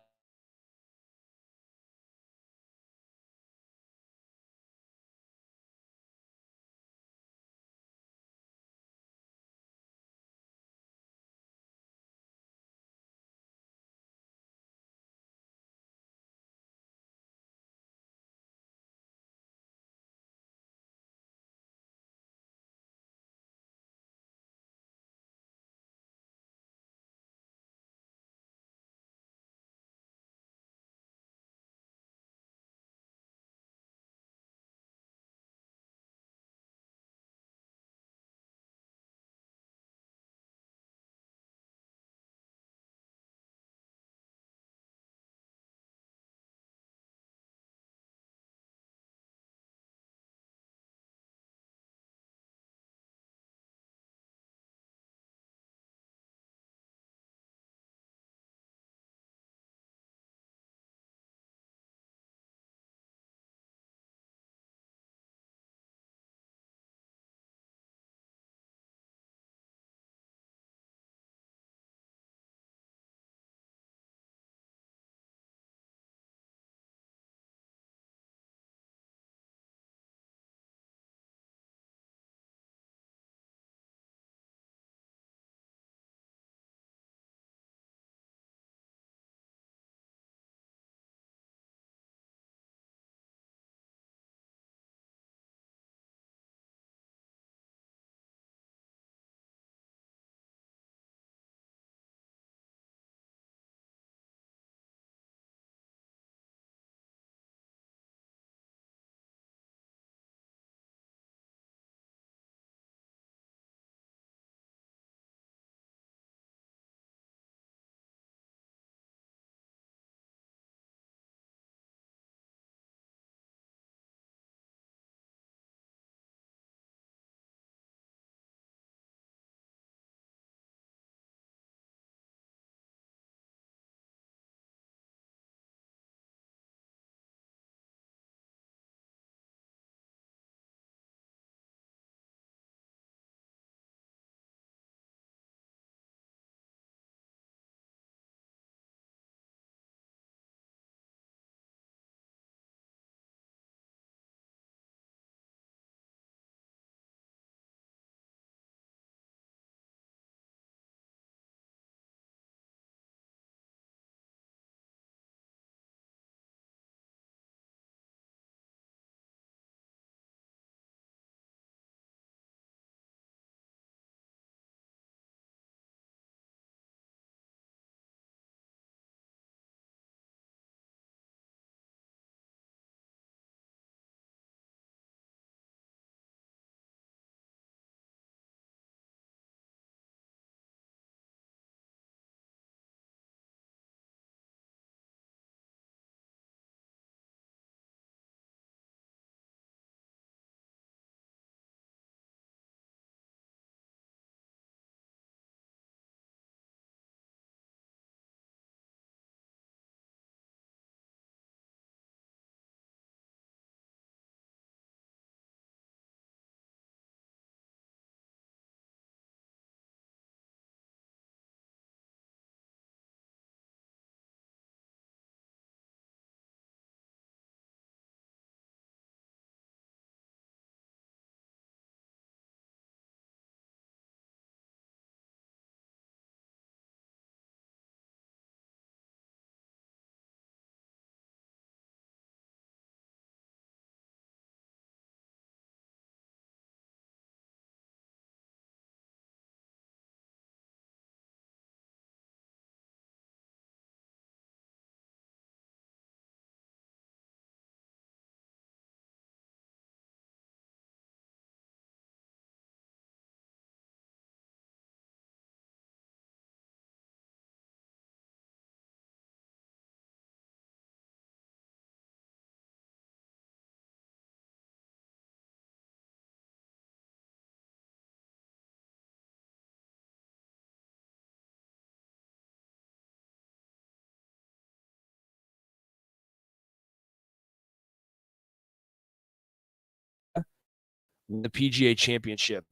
the PGA Championship,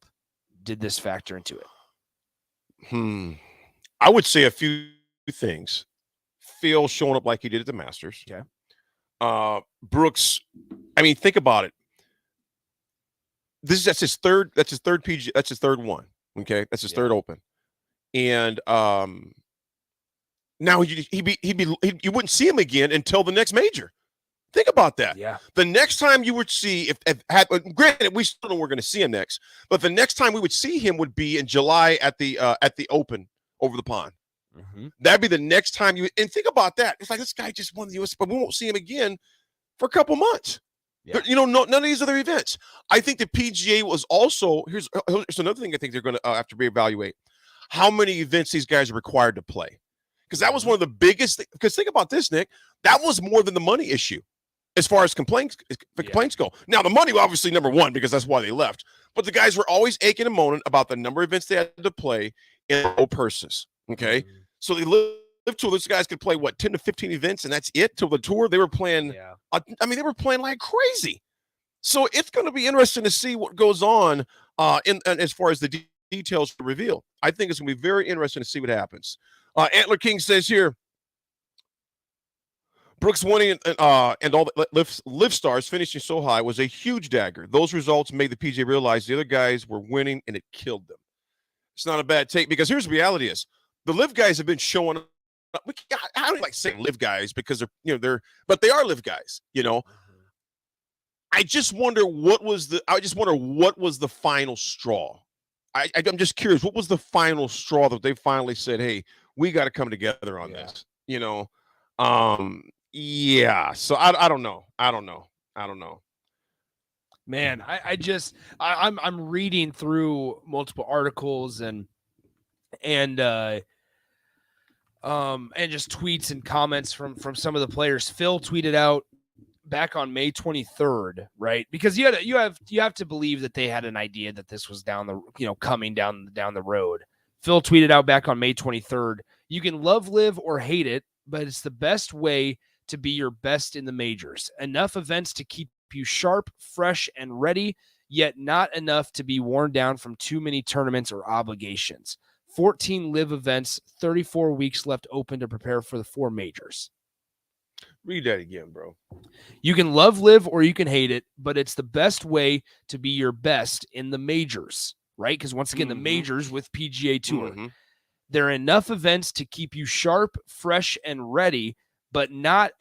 did this factor into it? I would say a few things. Phil showing up like he did at the Masters. Okay. Brooks, I mean, think about it. That's his third PGA. That's his third one. Okay, that's his third Open, and now you wouldn't see him again until the next major. Think about that. Yeah. The next time you would see granted, we still don't know we're going to see him next, but the next time we would see him would be in July at the Open over the pond. That'd be the next time and think about that. It's like this guy just won the US, but we won't see him again for a couple months. Yeah. None of these other events. I think the PGA was also here's another thing I think they're going to have to reevaluate how many events these guys are required to play, because that was one of the biggest. Because think about this, Nick, that was more than the money issue as far as complaints go. Now the money obviously number one because that's why they left, but the guys were always aching and moaning about the number of events they had to play and no purses. Okay, so they lived tour. Those guys could play 10 to 15 events, and that's it till the tour. They were playing. They were playing like crazy. So it's going to be interesting to see what goes on in as far as the details to reveal. I think it's going to be very interesting to see what happens. Antler King says here, Brooks winning and all the live stars finishing so high was a huge dagger. Those results made the PGA realize the other guys were winning, and it killed them. It's not a bad take because here's the reality: is the live guys have been showing up. I don't like saying live guys because but they are live guys. I just wonder what was the final straw. I'm just curious, what was the final straw that they finally said, "Hey, we got to come together on this." Yeah. So I don't know. Man, I'm reading through multiple articles and just tweets and comments from some of the players. Phil tweeted out back on May 23rd, right? Because you have to believe that they had an idea that this was coming down the road. Phil tweeted out back on May 23rd, "You can love live or hate it, but it's the best way to be your best in the majors. Enough events to keep you sharp, fresh, and ready, yet not enough to be worn down from too many tournaments or obligations. 14 live events, 34 weeks left open to prepare for the 4 majors." Read that again, bro. "You can love live or you can hate it, but it's the best way to be your best in the majors," right? Because once again, the majors with PGA Tour. "There are enough events to keep you sharp, fresh, and ready, but not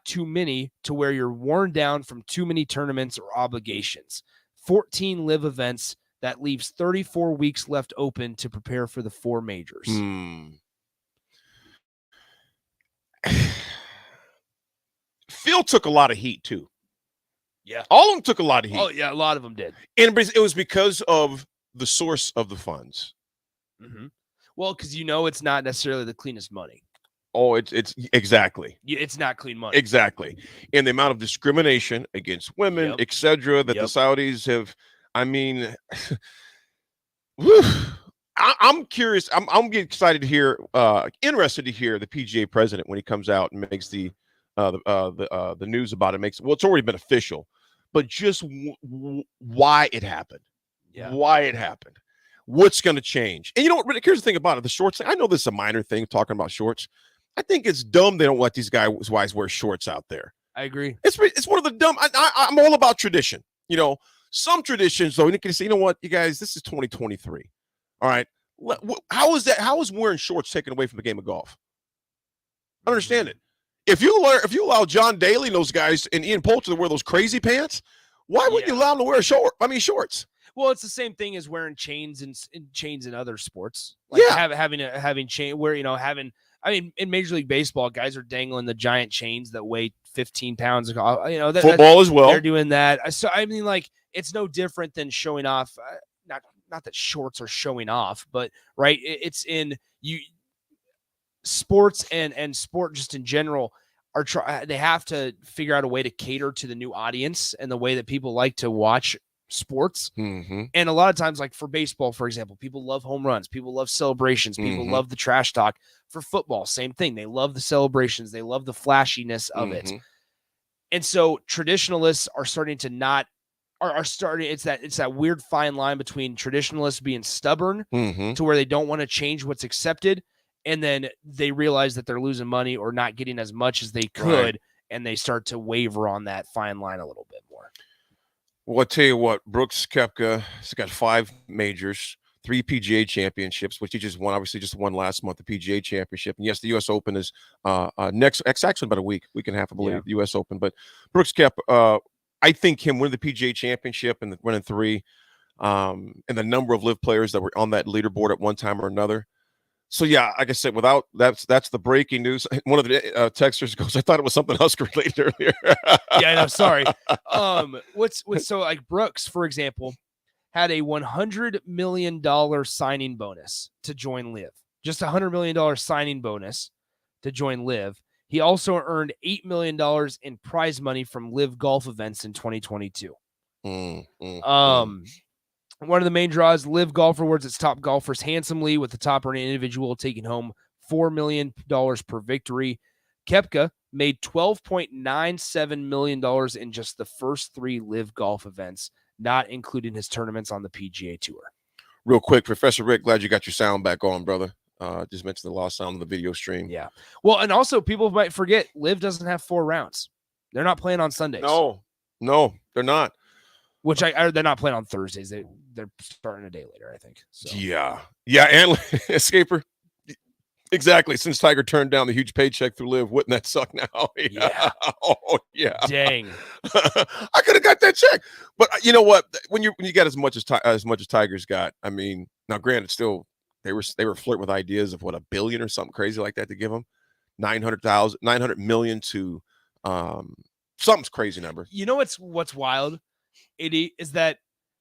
too many to where you're worn down from too many tournaments or obligations. 14 live events. That leaves 34 weeks left open to prepare for the 4 majors." Phil took a lot of heat too. Yeah. All of them took a lot of heat. Oh, yeah, a lot of them did. And it was because of the source of the funds. Well, because it's not necessarily the cleanest money. Oh, it's exactly. It's not clean money. Exactly. And the amount of discrimination against women, etc., that the Saudis have. I mean, I'm curious. I'm getting excited to hear, interested to hear the PGA president when he comes out and makes the news about it. It's already been official, but just why it happened. Yeah. Why it happened. What's going to change? And here's the thing about it. The shorts. I know this is a minor thing talking about shorts. I think it's dumb they don't let these guys wear shorts out there. I agree. It's one of the dumb. I'm all about tradition. Some traditions, though, you can say, you know what, you guys, this is 2023. All right. How is that? How is wearing shorts taken away from the game of golf? I don't understand it. If you allow John Daly and those guys and Ian Poulter to wear those crazy pants, why wouldn't you allow them to wear shorts? Well, it's the same thing as wearing chains in other sports. Like having chain where in Major League Baseball, guys are dangling the giant chains that weigh 15 pounds. Football as well. They're doing that. So it's no different than showing off. Not that shorts are showing off, but right, it's in sports and sport just in general they have to figure out a way to cater to the new audience and the way that people like to watch sports. And a lot of times, like for baseball, for example, people love home runs, people love celebrations, people love the trash talk. For football, same thing. They love the celebrations, they love the flashiness of it. And so traditionalists are starting to are starting. It's that weird fine line between traditionalists being stubborn Mm-hmm. to where they don't want to change what's accepted, and then they realize that they're losing money or not getting as much as they could, Right. and they start to waver on that fine line a little bit more. Well, I'll tell you what, Brooks Koepka has got 5 majors, 3 PGA championships, which he just won. Obviously, just won last month, the PGA championship. And yes, the U.S. Open is next. It's actually about a week and a half, I believe, the U.S. Open. But Brooks Koepka, I think him winning the PGA championship and winning 3, and the number of LIV players that were on that leaderboard at one time or another. So yeah, like I said, without that's the breaking news. One of the texters goes, "I thought it was something Husker related earlier." Yeah, I know. Sorry. What's so like Brooks, for example, had a $100 million signing bonus to join LIV. Just a $100 million signing bonus to join LIV. He also earned $8 million in prize money from LIV golf events in 2022. One of the main draws, LIV Golf rewards its top golfers handsomely, with the top earning individual taking home $4 million per victory. Koepka made $12.97 million in just the first 3 LIV golf events, not including his tournaments on the PGA Tour. Real quick, Professor Rick, glad you got your sound back on, brother. Just mentioned the lost sound of the video stream. Yeah. Well, and also people might forget, LIV doesn't have 4 rounds. They're not playing on Sundays. No, they're not. Which they're not playing on Thursdays. They're starting a day later, I think. So. Yeah, and Escaper. Exactly. Since Tiger turned down the huge paycheck through LIV, wouldn't that suck now? Yeah. Oh yeah. Dang. I could have got that check, but you know what? When you got as much as Tiger's got, I mean, now granted, still they were flirting with ideas of what, $1 billion or something crazy like that to give him, 900 million to something's crazy number. You know what's wild? It is that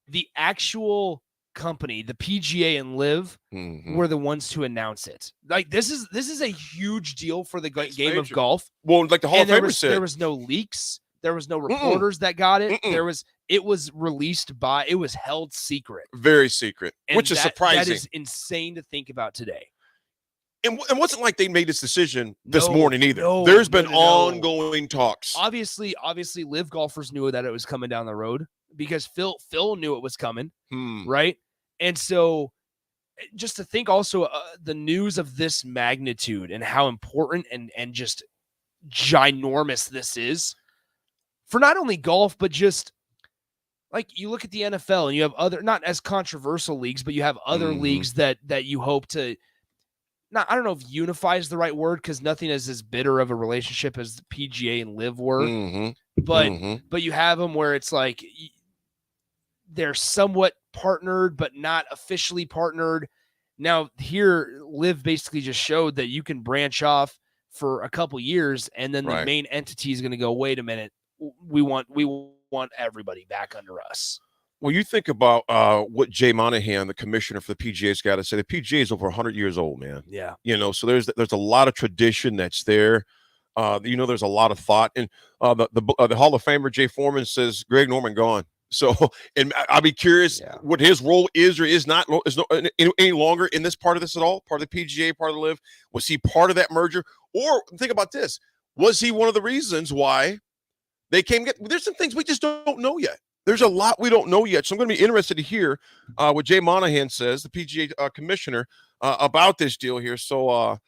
the actual company, the PGA and LIV, were the ones to announce it. Like this is a huge deal for the game of golf. Well, like the Hall of Famers said, there was no leaks, there was no reporters that got it. It was released by, it was held secret, very secret, and which is surprising. That is insane to think about today. And it wasn't like they made this decision this morning either. There's been ongoing talks. Obviously, LIV golfers knew that it was coming down the road because Phil knew it was coming, right? And so just to think also the news of this magnitude and how important and just ginormous this is for not only golf, but just like you look at the NFL and you have other, not as controversial leagues, but you have other leagues that you hope to, not, I don't know if unify is the right word, because nothing is as bitter of a relationship as the PGA and LIV were. But you have them where it's like they're somewhat partnered, but not officially partnered. Now here, LIV basically just showed that you can branch off for a couple years, and then the main entity is going to go, wait a minute, we want everybody back under us. Well, you think about what Jay Monahan, the commissioner for the PGA's got to say. The PGA is over 100 years old, man. Yeah. You know, so there's a lot of tradition that's there. There's a lot of thought. And the Hall of Famer, Jay Foreman, says Greg Norman gone. So, and I'll be curious what his role is or is not any longer in this part of this at all, part of the PGA, part of the LIV. Was he part of that merger? Or think about this. Was he one of the reasons why they came? There's some things we just don't know yet. There's a lot we don't know yet. So I'm going to be interested to hear what Jay Monahan says, the PGA commissioner, about this deal here. So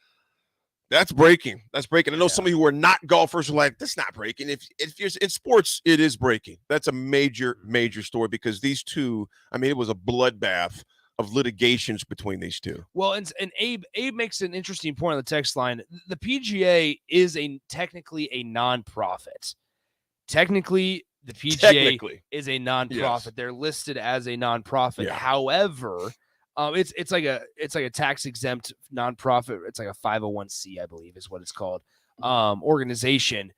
that's breaking. That's breaking. I know some of you who are not golfers are like, that's not breaking. If you're in sports, it is breaking. That's a major, major story because these two, I mean, it was a bloodbath of litigations between these two. Well, and Abe makes an interesting point on the text line. The PGA is technically a nonprofit. Technically, the PGA is a nonprofit. Yes. They're listed as a nonprofit. Yeah. However, it's like a tax exempt nonprofit. It's like a 501c, I believe, is what it's called. Organization.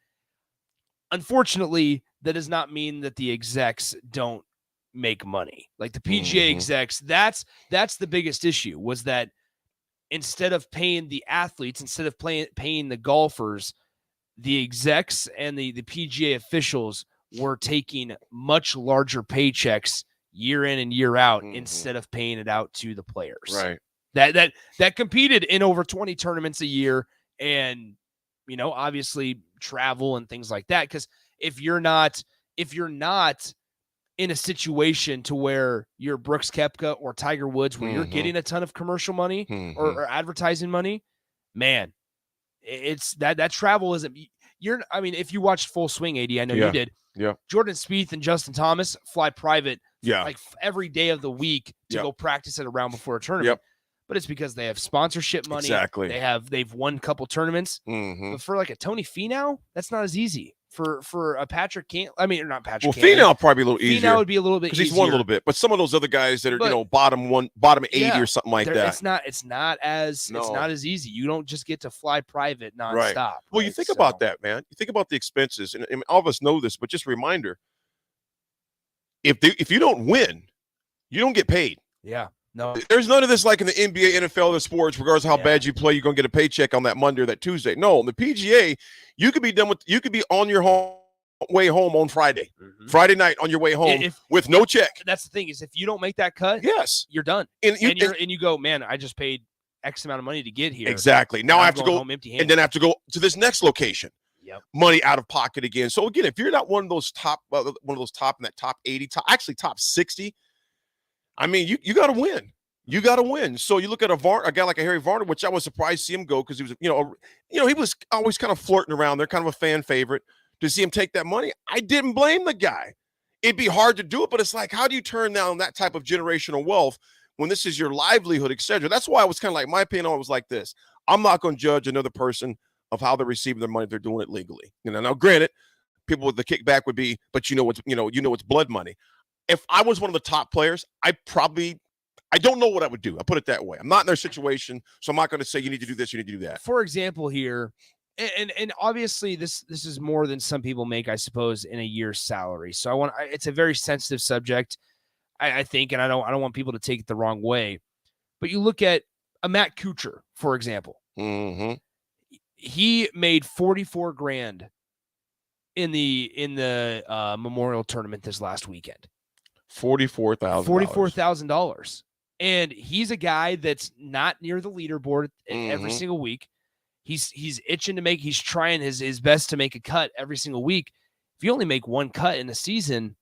Unfortunately, that does not mean that the execs don't make money. Like the PGA execs, that's the biggest issue, was that instead of paying the athletes, instead of paying the golfers, the execs and the PGA officials were taking much larger paychecks year in and year out instead of paying it out to the players. Right. That competed in over 20 tournaments a year, and obviously travel and things like that. Because if you're not in a situation to where you're Brooks Koepka or Tiger Woods, where you're getting a ton of commercial money or advertising money, man, it's that travel isn't. If you watched Full Swing, AD, I know you did. Yeah. Jordan Spieth and Justin Thomas fly private. Yeah. Like every day of the week to go practice at a round before a tournament. Yep. But it's because they have sponsorship money. Exactly. They've won a couple tournaments. But for like a Tony Finau, that's not as easy. For a Patrick Cantlay, not Patrick. Well, Finau probably a little easier. Finau would be a little bit because he's won a little bit. But some of those other guys that are bottom 80 or something like that. It's not as easy. You don't just get to fly private nonstop. Right. Well, you think about that, man. You think about the expenses, and all of us know this, but just a reminder: if you don't win, you don't get paid. Yeah. No. There's none of this like in the NBA, NFL, the sports, regardless of how bad you play, you're gonna get a paycheck on that Monday or that Tuesday. No, on the PGA, you could be on your way home on Friday. Friday night on your way home with no check. That's the thing, is if you don't make that cut, yes, you're done. And you go, man, I just paid X amount of money to get here. Exactly. Now I have to go home empty-handed. and then I have to go to this next location. Yep. Money out of pocket again. So again, if you're not one of those top in that top 80, top 60, I mean, you got to win. You got to win. So you look at a guy like a Harry Varner, which I was surprised to see him go because he was, he was always kind of flirting around there, kind of a fan favorite. To see him take that money, I didn't blame the guy. It'd be hard to do it, but it's like, how do you turn down that type of generational wealth when this is your livelihood, etc.? That's why I was kind of like, my opinion on it was like this: I'm not going to judge another person of how they're receiving their money if they're doing it legally. Now granted, people with the kickback would be, but it's blood money. If I was one of the top players, I don't know what I would do. I put it that way. I'm not in their situation, so I'm not going to say you need to do this, you need to do that. For example, here, and obviously this is more than some people make, I suppose, in a year's salary. So it's a very sensitive subject, I think, and I don't want people to take it the wrong way. But you look at a Matt Kuchar, for example. He made $44,000 in the Memorial Tournament this last weekend. $44,000. And he's a guy that's not near the leaderboard every single week. He's itching to make. He's trying his best to make a cut every single week. If you only make one cut in a season,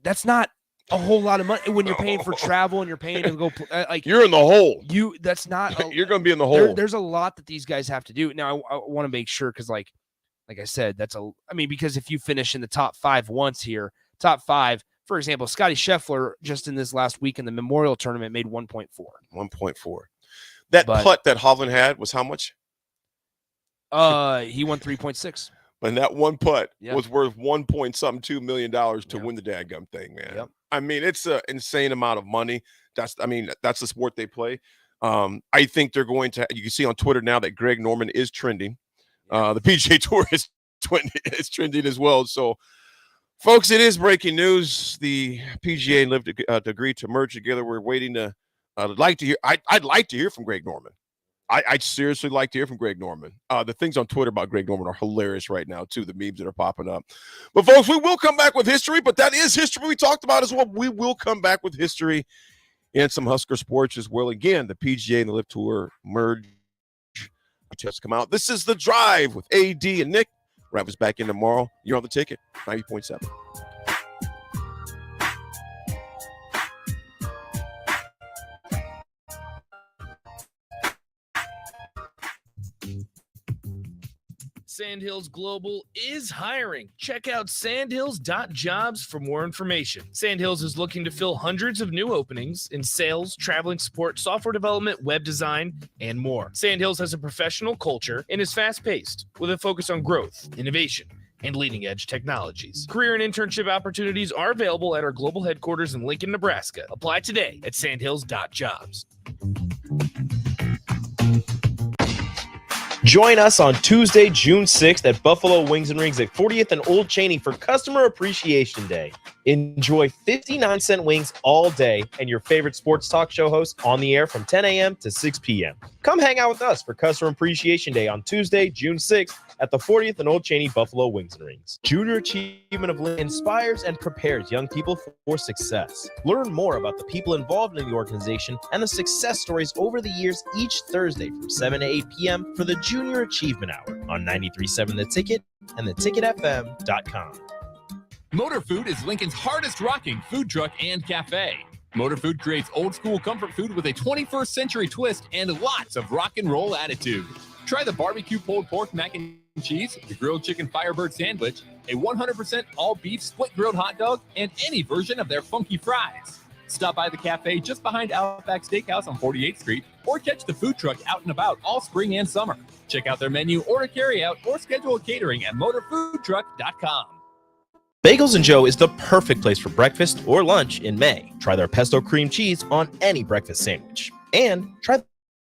that's not a whole lot of money when you're paying for travel and you're paying to go. You're in the hole. That's not. You're going to be in the hole. There's a lot that these guys have to do. Now I want to make sure because like I said, because if you finish in the top 5 once here, top 5. For example, Scotty Scheffler just in this last week in the Memorial Tournament made 1.4. 1.4. That putt that Hovland had was how much? He won 3.6. And that one putt was worth $1.2 million to win the dadgum thing, man. Yep. I mean, it's an insane amount of money. That's the sport they play. I think they're going to. You can see on Twitter now that Greg Norman is trending. The PGA Tour is trending as well. So. Folks, it is breaking news. The PGA and LIV agreed to merge together. We're waiting to. I'd like to hear. I'd like to hear from Greg Norman. I'd seriously like to hear from Greg Norman. The things on Twitter about Greg Norman are hilarious right now too. The memes that are popping up. But folks, we will come back with history. But that is history we talked about as well. We will come back with history and some Husker sports as well. Again, the PGA and the LIV Tour merge. Just come out. This is The Drive with AD and Nick. Rav is back in tomorrow. You're on the ticket, 90.7. Sandhills Global is hiring. Check out sandhills.jobs for more information. Sandhills is looking to fill hundreds of new openings in sales, traveling support, software development, web design, and more. Sandhills has a professional culture and is fast-paced with a focus on growth, innovation, and leading-edge technologies. Career and internship opportunities are available at our global headquarters in Lincoln, Nebraska. Apply today at sandhills.jobs. Join us on Tuesday, June 6th at Buffalo Wings and Rings at 40th and Old Cheney for Customer Appreciation Day. Enjoy 59-cent wings all day and your favorite sports talk show host on the air from 10 a.m. to 6 p.m. Come hang out with us for Customer Appreciation Day on Tuesday, June 6th at the 40th and Old Cheney Buffalo Wings and Rings. Junior Achievement of Lincoln inspires and prepares young people for success. Learn more about the people involved in the organization and the success stories over the years each Thursday from 7 to 8 p.m. for the Junior Achievement Hour on 93.7 The Ticket and theticketfm.com. Motor Food is Lincoln's hardest rocking food truck and cafe. Motor Food creates old school comfort food with a 21st century twist and lots of rock and roll attitude. Try the barbecue pulled pork mac and cheese, the grilled chicken Firebird sandwich, a 100% all beef split grilled hot dog, and any version of their funky fries. Stop by the cafe just behind Outback Steakhouse on 48th Street or catch the food truck out and about all spring and summer. Check out their menu, order carry out, or schedule a catering at motorfoodtruck.com. Bagels and Joe is the perfect place for breakfast or lunch in May. Try their pesto cream cheese on any breakfast sandwich. And try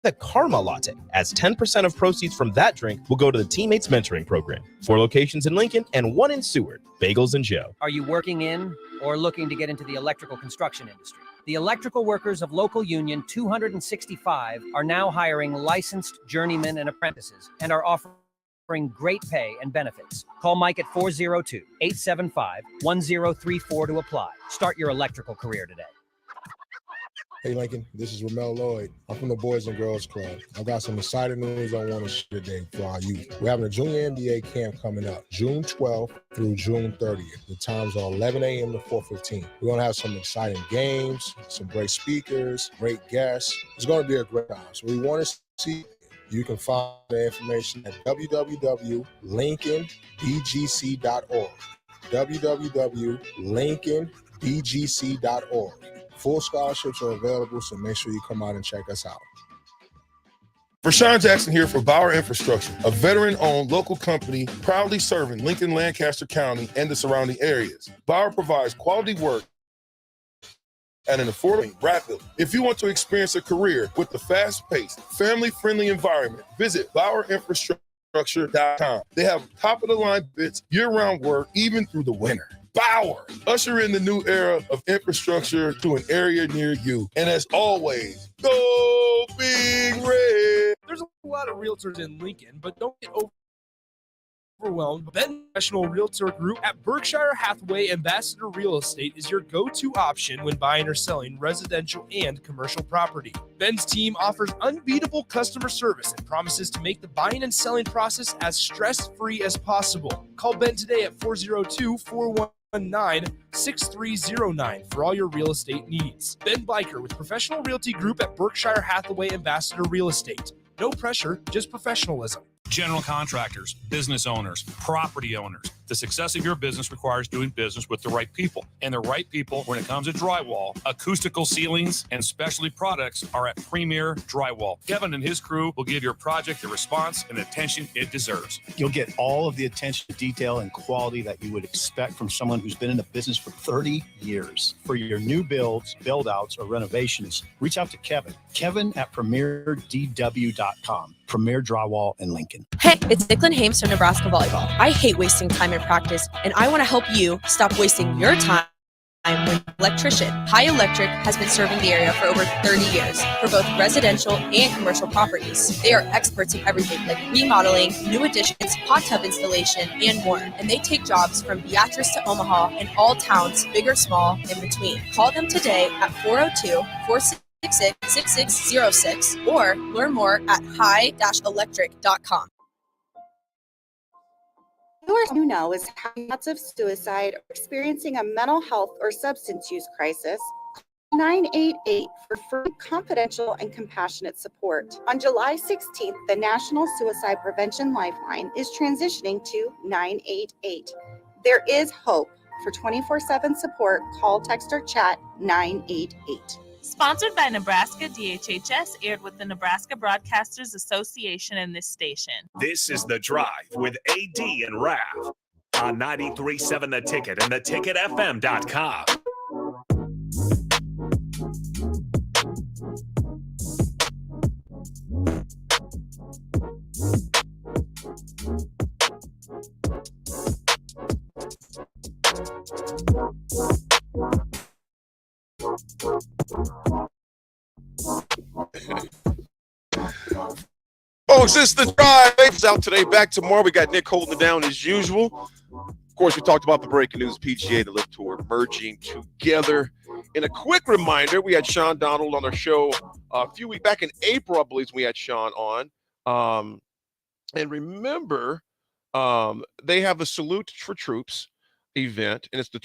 the Karma Latte, as 10% of proceeds from that drink will go to the Teammates Mentoring Program. 4 locations in Lincoln and 1 in Seward. Bagels and Joe. Are you working in or looking to get into the electrical construction industry? The electrical workers of Local Union 265 are now hiring licensed journeymen and apprentices and are offering great pay and benefits. Call Mike at 402-875-1034 to apply. Start your electrical career today. Hey Lincoln, this is Ramel Lloyd. I'm from the Boys and Girls Club. I've got some exciting news I want to share today for our youth. We're having a junior NBA camp coming up, June 12th through June 30th. The times are 11 a.m. to 4:15. We're going to have some exciting games, some great speakers, great guests. It's going to be a great time. So we want to see. You can find the information at www.lincolnbgc.org. www.lincolnbgc.org. Full scholarships are available, so make sure you come out and check us out. Rashawn Jackson here for Bauer Infrastructure, a veteran-owned local company proudly serving Lincoln, Lancaster County, and the surrounding areas. Bauer provides quality work at an affordable rapidly. If you want to experience a career with the fast-paced, family-friendly environment, visit BauerInfrastructure.com. They have top-of-the-line bits, year-round work, even through the winter. Bauer, usher in the new era of infrastructure to an area near you. And as always, go Big Red. There's a lot of realtors in Lincoln, but don't get overwhelmed. Ben Professional Realtor Group at Berkshire Hathaway Ambassador Real Estate is your go-to option when buying or selling residential and commercial property. Ben's team offers unbeatable customer service and promises to make the buying and selling process as stress-free as possible. Call Ben today at 402-419-6309 for all your real estate needs. Ben Biker with Professional Realty Group at Berkshire Hathaway Ambassador Real Estate. No pressure, just professionalism. General contractors, business owners, property owners. The success of your business requires doing business with the right people. And the right people, when it comes to drywall, acoustical ceilings, and specialty products, are at Premier Drywall. Kevin and his crew will give your project the response and attention it deserves. You'll get all of the attention to detail and quality that you would expect from someone who's been in the business for 30 years. For your new builds, build-outs, or renovations, reach out to Kevin. Kevin at PremierDW.com. Premier Drywall in Lincoln. Hey, it's Nicklin Hames from Nebraska Volleyball. I hate wasting time in practice, and I want to help you stop wasting your time with electrician. High Electric has been serving the area for over 30 years for both residential and commercial properties. They are experts in everything like remodeling, new additions, hot tub installation, and more. And they take jobs from Beatrice to Omaha and all towns, big or small, in between. Call them today at 402-466-6606 or learn more at high-electric.com. You know is having thoughts of suicide or experiencing a mental health or substance use crisis. 988 for free, confidential, and compassionate support. On July 16th, the National Suicide Prevention Lifeline is transitioning to 988. There is hope. For 24/7 support, call, text, or chat 988. Sponsored by Nebraska DHHS, aired with the Nebraska Broadcasters Association and this station. This is The Drive with AD and Raph on 93.7 The Ticket and theticketfm.com. Folks, it's The Drive. It's out today, back tomorrow. We got Nick holding it down as usual. Of course, we talked about the breaking news, PGA, the LIV Tour merging together. And a quick reminder, we had Sean Donald on our show a few weeks back in April, I believe we had Sean on. And remember, they have a salute for troops. event, and it's the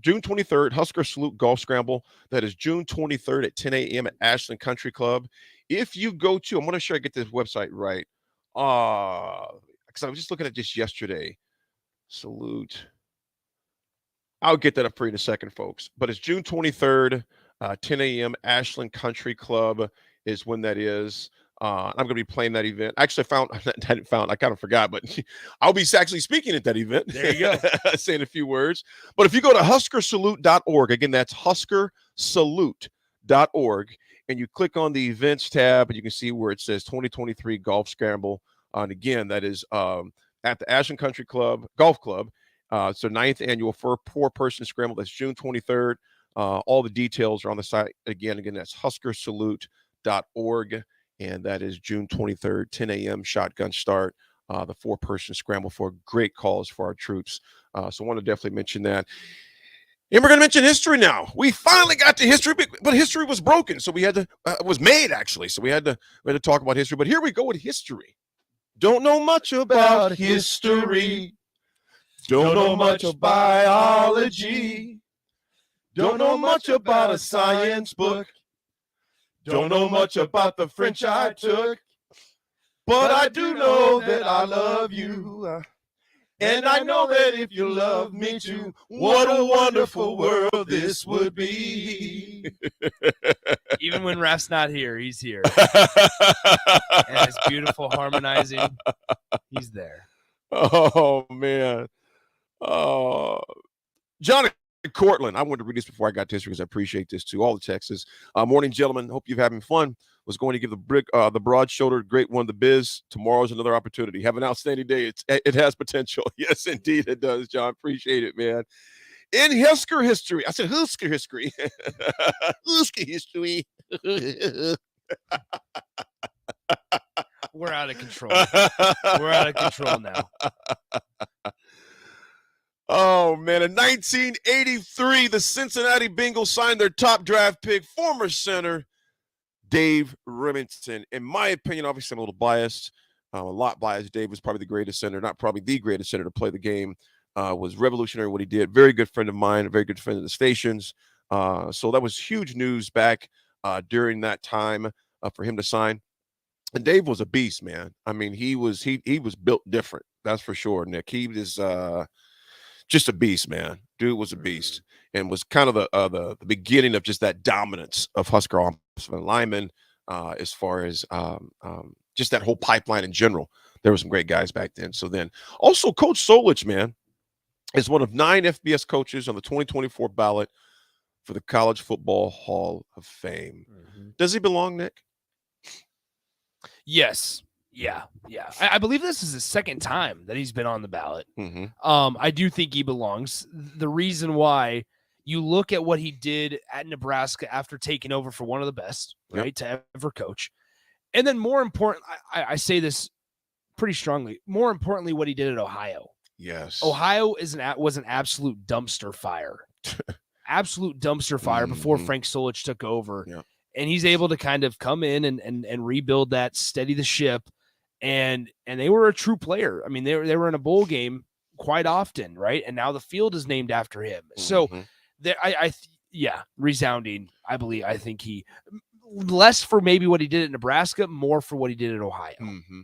June 23rd Husker Salute Golf Scramble. That is June 23rd at 10 a.m. at Ashland Country Club. If you go to, I'm going to sure I get this website right, because I was just looking at this yesterday. Salute. I'll get that up for you in a second, folks. But it's June 23rd, 10 a.m. Ashland Country Club is when that is. I'm going to be playing that event. Actually, I kind of forgot, but I'll be actually speaking at that event. There you go. Saying a few words. But if you go to huskersalute.org, again, that's huskersalute.org, and you click on the events tab, and you can see where it says 2023 Golf Scramble. And again, that is at the Ashland Country Club, Golf Club. It's their 9th annual four-person scramble. That's June 23rd. All the details are on the site. Again, that's huskersalute.org. And that is June 23rd, 10 a.m. shotgun start, the four-person scramble for great cause for our troops. So I want to definitely mention that. And we're going to mention history now. We finally got to history, but history was broken. So we had to, was made actually. So we had to talk about history. But here we go with history. Don't know much about history. Don't know much of biology. Don't know much about a science book. Don't know much about the French I took, but I do know that I love you. And I know that if you love me too, what a wonderful world this would be. Even when Raph's not here, he's here. And his beautiful harmonizing, he's there. Oh, man. Johnny Cortland, I wanted to read this before I got to history because I appreciate this too. All the Texas. Morning, gentlemen. Hope you're having fun. Was going to give the broad-shouldered great one the biz. Tomorrow's another opportunity. Have an outstanding day. It has potential. Yes, indeed it does, John. Appreciate it, man. In Husker history. I said Husker history. Husker history. We're out of control. We're out of control now. Oh, man. In 1983, the Cincinnati Bengals signed their top draft pick, former center Dave Remington. In my opinion, obviously I'm a little biased, a lot biased. Dave was probably the greatest center, not probably the greatest center to play the game. Was revolutionary what he did. Very good friend of mine, a very good friend of the station's. So that was huge news back during that time for him to sign. And Dave was a beast, man. I mean, he was built different. That's for sure, Nick. He was just a beast, man. Dude was a beast, and was kind of the beginning of just that dominance of Husker offensive linemen as far as just that whole pipeline in general. There were some great guys back then. So then also Coach Solich, man, is one of 9 FBS coaches on the 2024 ballot for the College Football Hall of Fame. Mm-hmm. Does he belong, Nick? Yes. Yeah. I believe this is the second time that he's been on the ballot. Mm-hmm. I do think he belongs. The reason why, you look at what he did at Nebraska after taking over for one of the best, right, to ever coach. And then more important, I say this pretty strongly, more importantly, what he did at Ohio. Yes. Ohio was an absolute dumpster fire. Absolute dumpster fire before Frank Solich took over. Yeah. And he's able to kind of come in and rebuild that, steady the ship. And they were a true player. I mean, they were in a bowl game quite often, right? And now the field is named after him. So resounding. I think he less for maybe what he did at Nebraska, more for what he did at Ohio. Mm-hmm.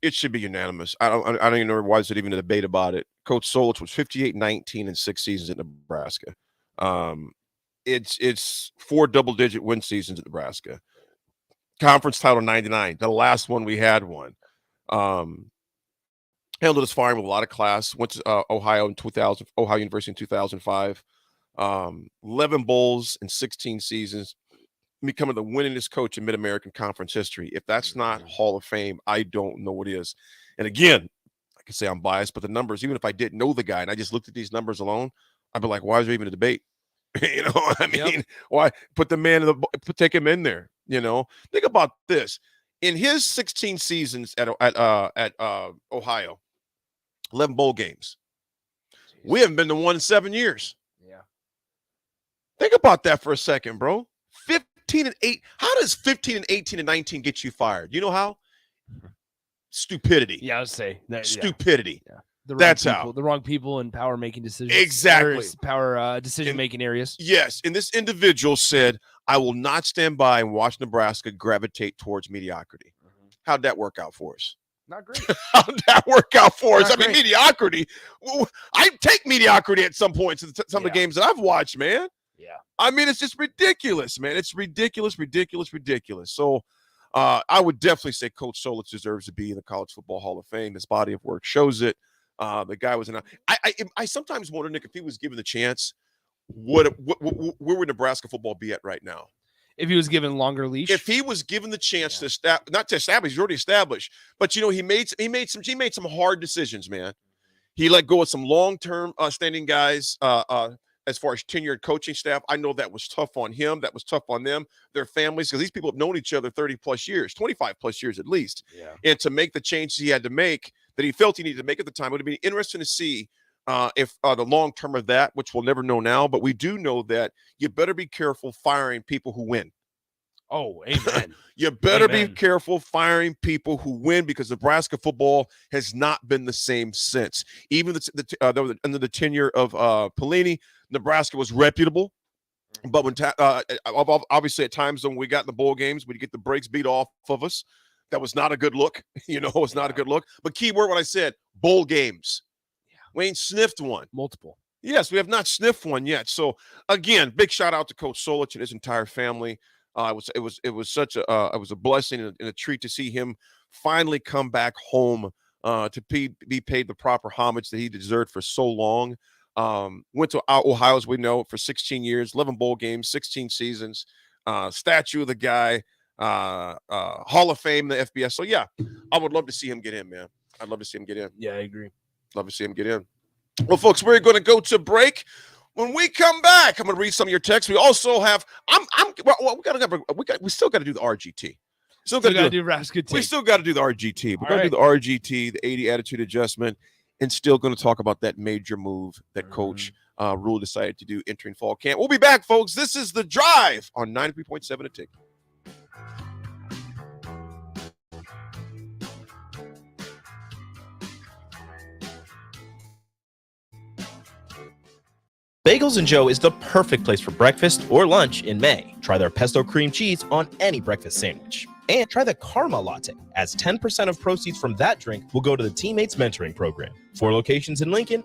It should be unanimous. I don't even know why is it even a debate about it. Coach Solich was 58-19 in 6 seasons at Nebraska. It's 4 double-digit win seasons at Nebraska. Conference title 99. The last one we had one. Handled his firing with a lot of class. Went to Ohio University in 2005. 11 bowls in 16 seasons. Becoming the winningest coach in Mid-American Conference history. If that's not Hall of Fame, I don't know what is. And again, I can say I'm biased, but the numbers, even if I didn't know the guy and I just looked at these numbers alone, I'd be like, why is there even a debate? You know what I mean? Why put the man take him in there? You know, think about this. In his 16 seasons at Ohio, 11 bowl games. We haven't been to one in 7 years. Yeah. Think about that for a second, bro. 15-8. How does 15 and 18 and 19 get you fired? You know how? Stupidity. Yeah, I would say that, stupidity. Yeah. the wrong people in power making decisions. Exactly. Power decision making areas. Yes, and this individual said, "I will not stand by and watch Nebraska gravitate towards mediocrity." How'd that work out for us? Not great. How'd that work out for us? Not I mean, great. mediocrity. I take mediocrity at some points in some of the games that I've watched, man. Yeah. I mean, it's just ridiculous, man. It's ridiculous. So I would definitely say Coach Solich deserves to be in the College Football Hall of Fame. His body of work shows it. The guy was I sometimes wonder, Nick, if he was given the chance, where would Nebraska football be at right now? If he was given longer leash, if he was given the chance to not to establish, he's already established, but he made some hard decisions, man. He let go of some long-term standing guys as far as tenured coaching staff. I know that was tough on him. That was tough on them, their families, because these people have known each other 30 plus years, 25 plus years at least. Yeah. And to make the changes he had to make that he felt he needed to make at the time, it would have been interesting to see if the long term of that, which we'll never know now, but we do know that you better be careful firing people who win. Oh, amen. You better be careful firing people who win, because Nebraska football has not been the same since. Even under the tenure of Pelini, Nebraska was reputable. But when obviously at times when we got in the bowl games, we'd get the brakes beat off of us. That was not a good look. It's not a good look. But key word when I said bowl games. Yeah. We ain't sniffed one. Multiple. Yes, we have not sniffed one yet. So again, big shout out to Coach Solich and his entire family. It was a blessing and a treat to see him finally come back home to be paid the proper homage that he deserved for so long. Went to Ohio, as we know, for 16 years, 11 bowl games, 16 seasons, statue of the guy, Hall of Fame, the FBS. So yeah, I would love to see him get in, man. I'd love to see him get in. Yeah, I agree. Love to see him get in. Well, folks, we're going to go to break. When we come back, I'm going to read some of your texts. We also have, we still got to do the RGT. Still got to do Nebraska T. We still got to do the RGT. We're going to do the RGT, the 80 attitude adjustment, and still going to talk about that major move that Coach Rule decided to do entering fall camp. We'll be back, folks. This is The Drive on 93.7 A Tick. Bagels and Joe is the perfect place for breakfast or lunch in May. Try their pesto cream cheese on any breakfast sandwich. And try the Karma Latte, as 10% of proceeds from that drink will go to the Teammates Mentoring Program. 4 locations in Lincoln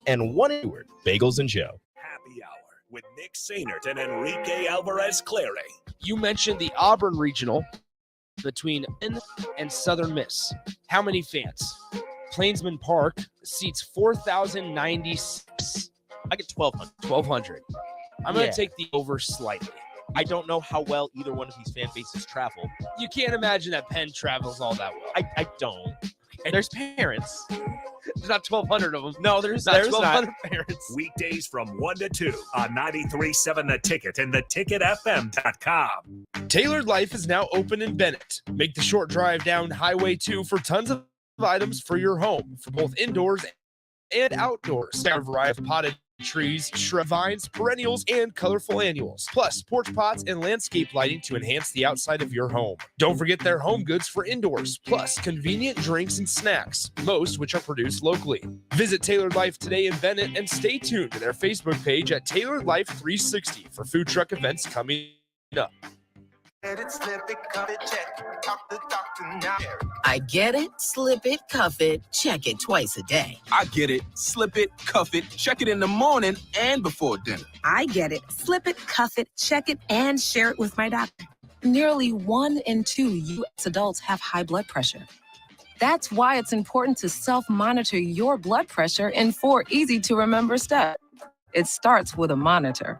and 1 in Newark. Bagels and Joe. Happy Hour with Nick Sainert and Enrique Alvarez Clary. You mentioned the Auburn Regional between Penn and Southern Miss. How many fans? Plainsman Park seats 4,096. I get 1,200. 1,200. I'm going to take the over slightly. I don't know how well either one of these fan bases travel. You can't imagine that Penn travels all that well. I don't. And there's parents. There's not 1,200 of them. No, there's not 1,200 parents. Weekdays from 1 to 2 on 93.7 The Ticket and theticketfm.com. Tailored Life is now open in Bennett. Make the short drive down Highway 2 for tons of items for your home, for both indoors and outdoors. Down a variety of potted trees, shrub vines, perennials, and colorful annuals. Plus, porch pots and landscape lighting to enhance the outside of your home. Don't forget their home goods for indoors, plus convenient drinks and snacks, most which are produced locally. Visit Tailored Life today in Bennett and stay tuned to their Facebook page at Tailored Life 360 for food truck events coming up. I get it, slip it, cuff it, check it twice a day. I get it, slip it, cuff it, check it in the morning and before dinner. I get it, slip it, cuff it, check it, and share it with my doctor. Nearly 1 in 2 U.S. adults have high blood pressure. That's why it's important to self-monitor your blood pressure in 4 easy-to-remember steps. It starts with a monitor.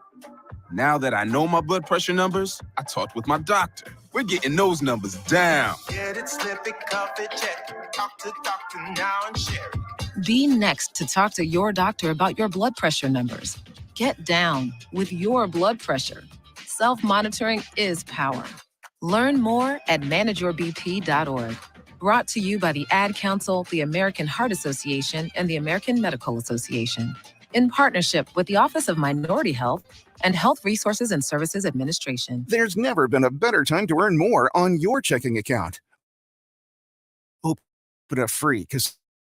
Now that I know my blood pressure numbers, I talked with my doctor. We're getting those numbers down. Get it, slip it, cuff it, check it. Talk to doctor now and share it. Be next to talk to your doctor about your blood pressure numbers. Get down with your blood pressure. Self-monitoring is power. Learn more at manageyourbp.org. Brought to you by the Ad Council, the American Heart Association, and the American Medical Association. In partnership with the Office of Minority Health and Health Resources and Services Administration. There's never been a better time to earn more on your checking account. Open a free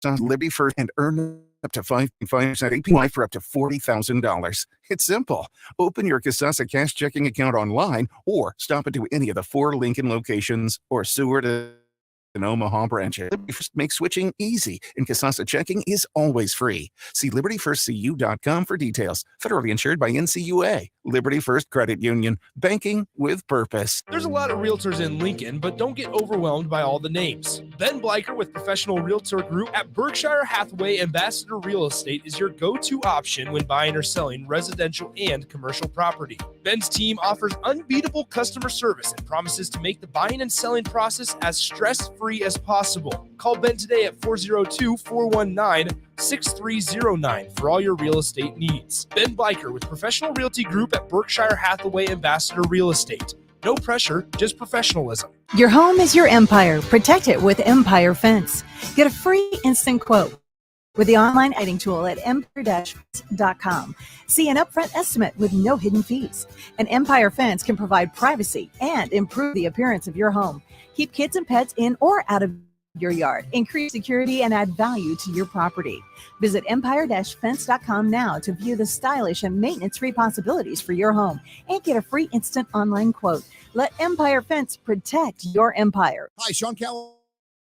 Liberty First and earn up to 5.5% APY for up to $40,000. It's simple. Open your Kasasa Cash checking account online or stop into any of the 4 Lincoln locations or Seward and Omaha branches. Liberty First makes switching easy, and Kasasa checking is always free. See libertyfirstcu.com for details. Federally insured by NCUA. Liberty First Credit Union. Banking with purpose. There's a lot of realtors in Lincoln, but don't get overwhelmed by all the names. Ben Bleicher with Professional Realtor Group at Berkshire Hathaway Ambassador Real Estate is your go-to option when buying or selling residential and commercial property. Ben's team offers unbeatable customer service and promises to make the buying and selling process as stress-free as possible. Call Ben today at 402-419-6309 for all your real estate needs. Ben Bleicher with Professional Realty Group at Berkshire Hathaway Ambassador Real Estate. No pressure, just professionalism. Your home is your empire. Protect it with Empire Fence. Get a free instant quote with the online editing tool at empire-fence.com. See an upfront estimate with no hidden fees. An Empire Fence can provide privacy and improve the appearance of your home. Keep kids and pets in or out of your yard, increase security, and add value to your property. Visit empire-fence.com now to view the stylish and maintenance-free possibilities for your home and get a free instant online quote. Let Empire Fence protect your empire. Hi, Sean Callahan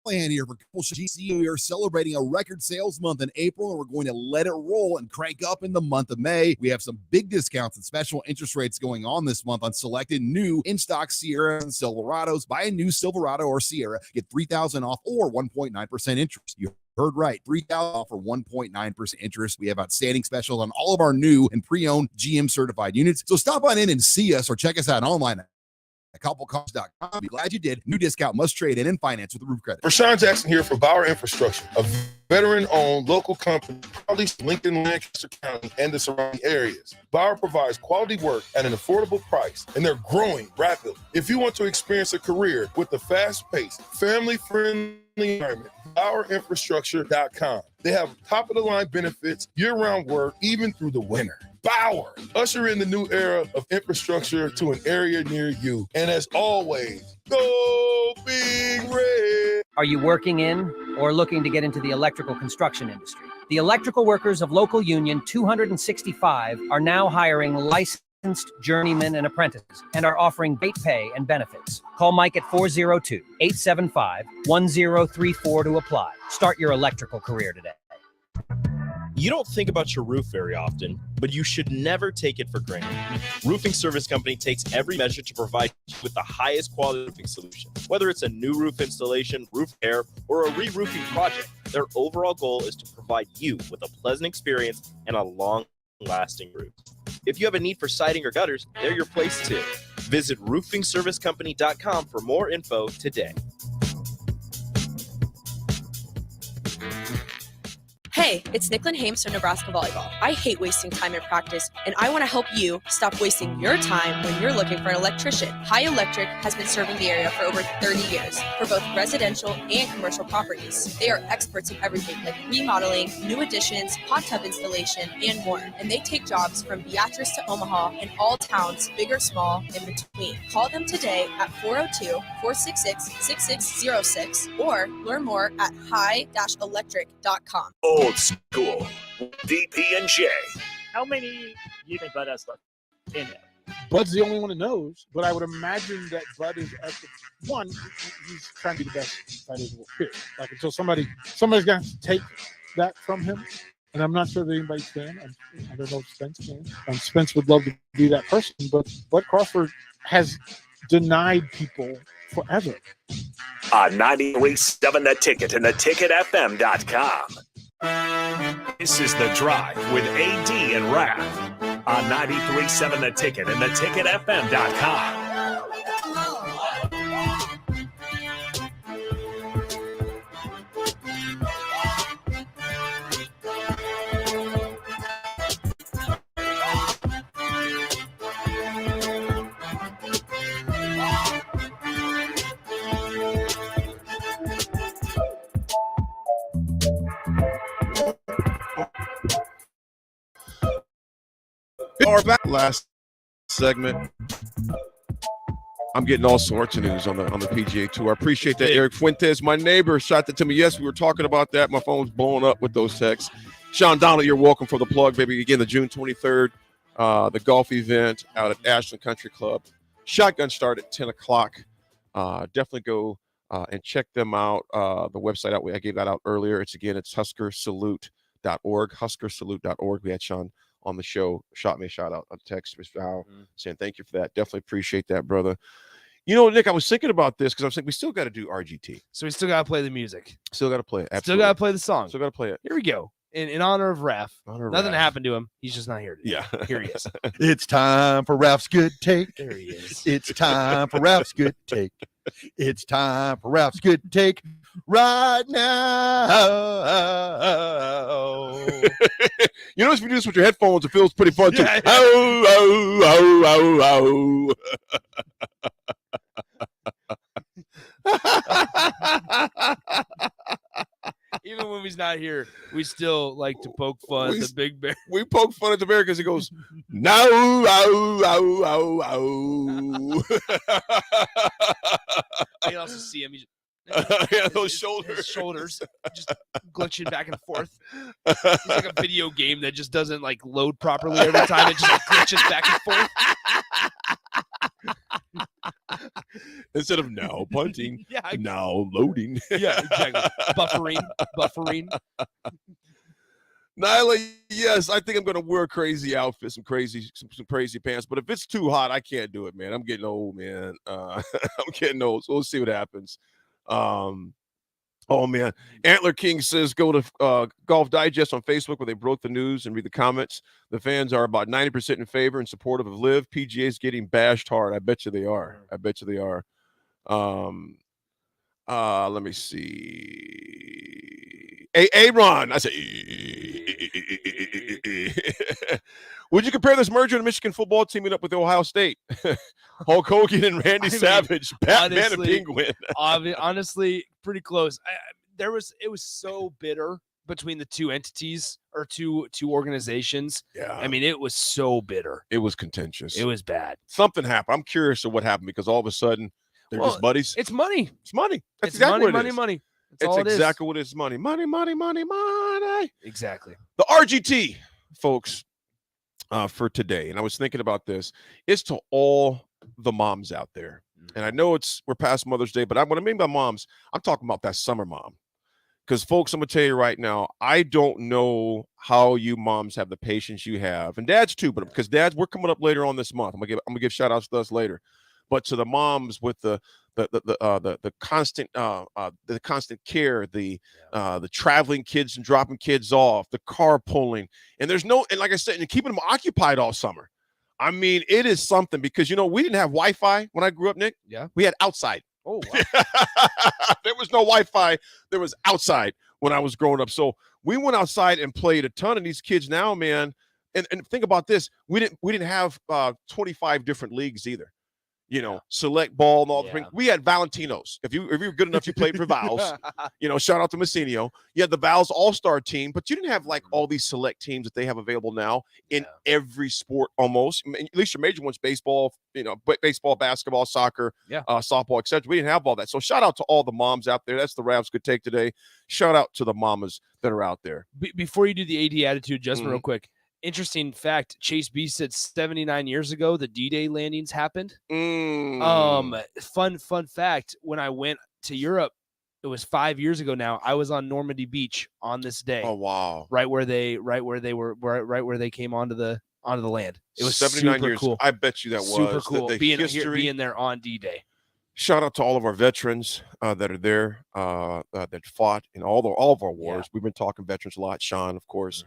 here for GC. We are celebrating a record sales month in April, and we're going to let it roll and crank up in the month of May. We have some big discounts and special interest rates going on this month on selected new in-stock Sierra and Silverados. Buy a new Silverado or Sierra, get $3,000 off or 1.9% interest. You heard right, $3,000 off for 1.9% interest. We have outstanding specials on all of our new and pre-owned GM certified units. So stop on in and see us or check us out online at couplecars.com. Be glad you did. New discount must trade in and finance with the Roof Credit. Rashawn Jackson here for Bauer Infrastructure, a veteran-owned local company, proudly Lincoln, Lancaster County, and the surrounding areas. Bauer provides quality work at an affordable price, and they're growing rapidly. If you want to experience a career with a fast-paced, family-friendly environment, BauerInfrastructure.com. They have top-of-the-line benefits, year-round work, even through the winter. Bauer, usher in the new era of infrastructure to an area near you. And as always, go Big Red. Are you working in or looking to get into the electrical construction industry? The electrical workers of local union 265 are now hiring licensed journeymen and apprentices and are offering great pay and benefits. Call Mike at 402-875-1034 to apply. Start your electrical career today. You don't think about your roof very often, but you should never take it for granted. Roofing Service Company takes every measure to provide you with the highest quality roofing solution. Whether it's a new roof installation, roof repair, or a re-roofing project, their overall goal is to provide you with a pleasant experience and a long-lasting roof. If you have a need for siding or gutters, they're your place too. Visit roofingservicecompany.com for more info today. Hey, it's Nicklin Hames from Nebraska Volleyball. I hate wasting time in practice, and I want to help you stop wasting your time when you're looking for an electrician. High Electric has been serving the area for over 30 years for both residential and commercial properties. They are experts in everything like remodeling, new additions, hot tub installation, and more. And they take jobs from Beatrice to Omaha and all towns, big or small, in between. Call them today at 402-466-6606 or learn more at high-electric.com. Old school. DP&J. How many do you think Bud has left in it? Bud's the only one who knows, but I would imagine that Bud is at the one. He's trying to be the best fighter in the world. Period. Like until somebody's going to take that from him, and I'm not sure that anybody's can. I don't know if Spence can. Spence would love to be that person, but Bud Crawford has denied people forever. On 93.7 The Ticket and theticketfm.com. This is The Drive with AD and Raph on 93.7 The Ticket and theticketfm.com. Our back last segment. I'm getting all sorts of news on the PGA Tour. I appreciate that, Eric Fuentes. My neighbor shot that to me. Yes, we were talking about that. My phone's blowing up with those texts. Sean Donald, you're welcome for the plug, baby. Again, the June 23rd, the golf event out at Ashland Country Club. Shotgun start at 10 o'clock. Definitely go and check them out. The website I gave that out earlier. It's huskersalute.org. Huskersalute.org. We had Sean on the show, shot me a shout out on text, Mr. Howell, saying thank you for that. Definitely appreciate that, brother. You know, Nick, I was thinking about this because I was thinking we still got to do RGT. So we still got to play the music. Still got to play it. Still got to play the song. Still got to play it. Here we go. In honor of Raph. Nothing happened to him. He's just not here today. Yeah. Here he is. It's time for Ralph's Good Take. There he is. It's time for Ralph's Good Take. It's time for Ralph's Good Take right now. You know, if you do this with your headphones, it feels pretty fun too. Yeah. Even when he's not here, we still like to poke fun at the big bear. We poke fun at the bear because he goes, no, ow, ow, ow, ow. I can also see him. He's yeah, those shoulders. His shoulders just glitching back and forth. It's like a video game that just doesn't like load properly every time. It just like, glitches back and forth. Instead of now punting, Yeah, now loading. Yeah, exactly. Buffering. Nyla, yes, I think I'm gonna wear a crazy outfit, some crazy pants. But if it's too hot, I can't do it, man. I'm getting old, man. I'm getting old, so we'll see what happens. Oh man, Antler King says go to Golf Digest on Facebook where they broke the news and read the comments. The fans are about 90% in favor and supportive of Liv. PGA's getting bashed hard. I bet you they are. Let me see. Aaron, I say. Would you compare this merger of the Michigan football teaming up with Ohio State? Hulk Hogan and Randy Savage, Batman and Penguin. Honestly, pretty close. It was so bitter between the two entities or two organizations. Yeah. I mean, it was so bitter. It was contentious. It was bad. Something happened. I'm curious of what happened because all of a sudden they're just buddies. It's money. It's money. That's It's exactly money, what it is. money. It's all it is. exactly what it is. Money. Exactly. The RGT, folks, for today, and I was thinking about this, is to all the moms out there. And I know we're past Mother's Day, but what I mean by moms, I'm talking about that summer mom. Because, folks, I'm going to tell you right now, I don't know how you moms have the patience you have, and dads too, but because dads, we're coming up later on this month. I'm gonna give shout outs to us later. But to the moms with the constant care, the traveling kids and dropping kids off, the carpooling, and like I said, and keeping them occupied all summer. I mean, it is something because we didn't have Wi-Fi when I grew up, Nick. Yeah, we had outside. Oh, wow. There was no Wi-Fi. There was outside when I was growing up. So we went outside and played a ton. Of these kids now, man. And think about this: we didn't have 25 different leagues either. Select ball and all the things. We had Valentinos. If you were good enough, you played for Vals. Shout out to Messinio. You had the Vals All-Star team, but you didn't have like all these select teams that they have available now in every sport almost. I mean, at least your major ones, baseball, baseball, basketball, soccer, softball, etc. We didn't have all that. So shout out to all the moms out there. That's the Ravs Good Take today. Shout out to the mamas that are out there. Before you do the AD attitude adjustment real quick, interesting fact, Chase B said 79 years ago the D-Day landings happened. Fun fact, when I went to Europe, it was 5 years ago now. I was on Normandy Beach on this day. Oh wow. Right where they came onto the land. It was 79 super years. cool. I bet you that was super cool. The being there on D-Day. Shout out to all of our veterans that are there, that fought in all of our wars. We've been talking veterans a lot. Sean, of course,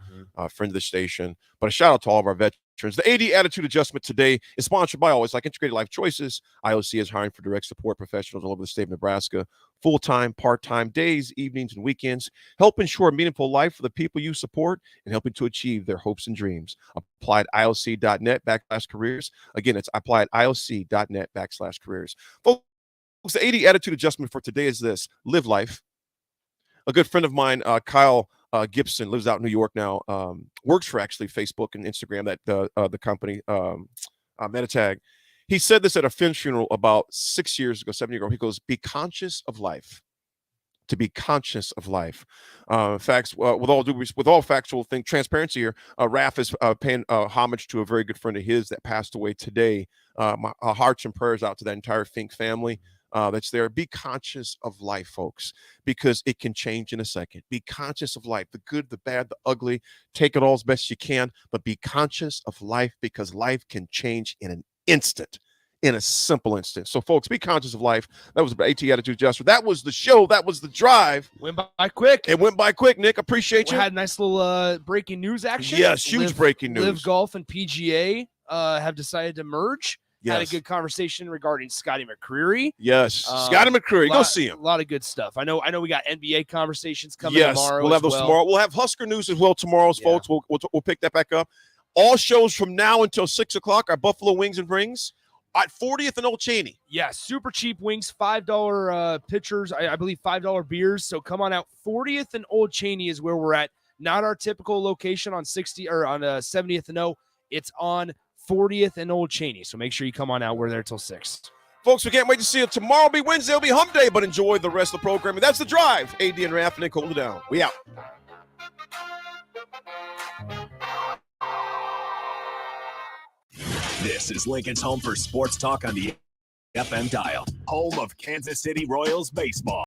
friend of the station. But a shout out to all of our veterans. The AD Attitude Adjustment today is sponsored by Always Like Integrated Life Choices. IOC is hiring for direct support professionals all over the state of Nebraska, full-time, part-time, days, evenings, and weekends. Help ensure a meaningful life for the people you support and helping to achieve their hopes and dreams. Apply at IOC.net/careers. Again, it's apply at IOC.net/careers. Folks, the 80 attitude adjustment for today is this: live life. A good friend of mine, Kyle Gibson, lives out in New York now, works for actually Facebook and Instagram, that the company, Metatag. He said this at a Finn funeral about 7 years ago. He goes, be conscious of life. To be conscious of life. Facts, with all factual transparency here, Raph is paying homage to a very good friend of his that passed away today. My hearts and prayers out to that entire Fink family that's there. Be conscious of life, folks, because it can change in a second. Be conscious of life, the good, the bad, the ugly. Take it all as best you can, but be conscious of life because life can change in an instant. In a simple instant. So, folks, be conscious of life. That was AT Attitude Adjuster. That was the show. That was the drive. Went by quick. It went by quick, Nick. Appreciate you. We had a nice little breaking news action. Yes, huge breaking news. Live Golf and PGA have decided to merge. Yes. Had a good conversation regarding Scotty McCreery. Yes, Scotty McCreery. Go see him. A lot of good stuff. I know we got NBA conversations coming tomorrow. We'll have those tomorrow. We'll have Husker news as well tomorrow, folks. We'll pick that back up. All shows from now until 6 o'clock are Buffalo Wings and Rings at 40th and Old Cheney. Yeah, super cheap wings, $5 pitchers, I believe $5 beers. So come on out. 40th and Old Cheney is where we're at. Not our typical location on 60 or on 70th and O. It's on 40th and Old Cheney. So make sure you come on out. We're there till 6. Folks, we can't wait to see you. Tomorrow will be Wednesday. It'll be hump day, but enjoy the rest of the programming. That's The Drive. AD and Raph, Nick, hold it down. We out. This is Lincoln's home for sports talk on the FM dial. Home of Kansas City Royals baseball.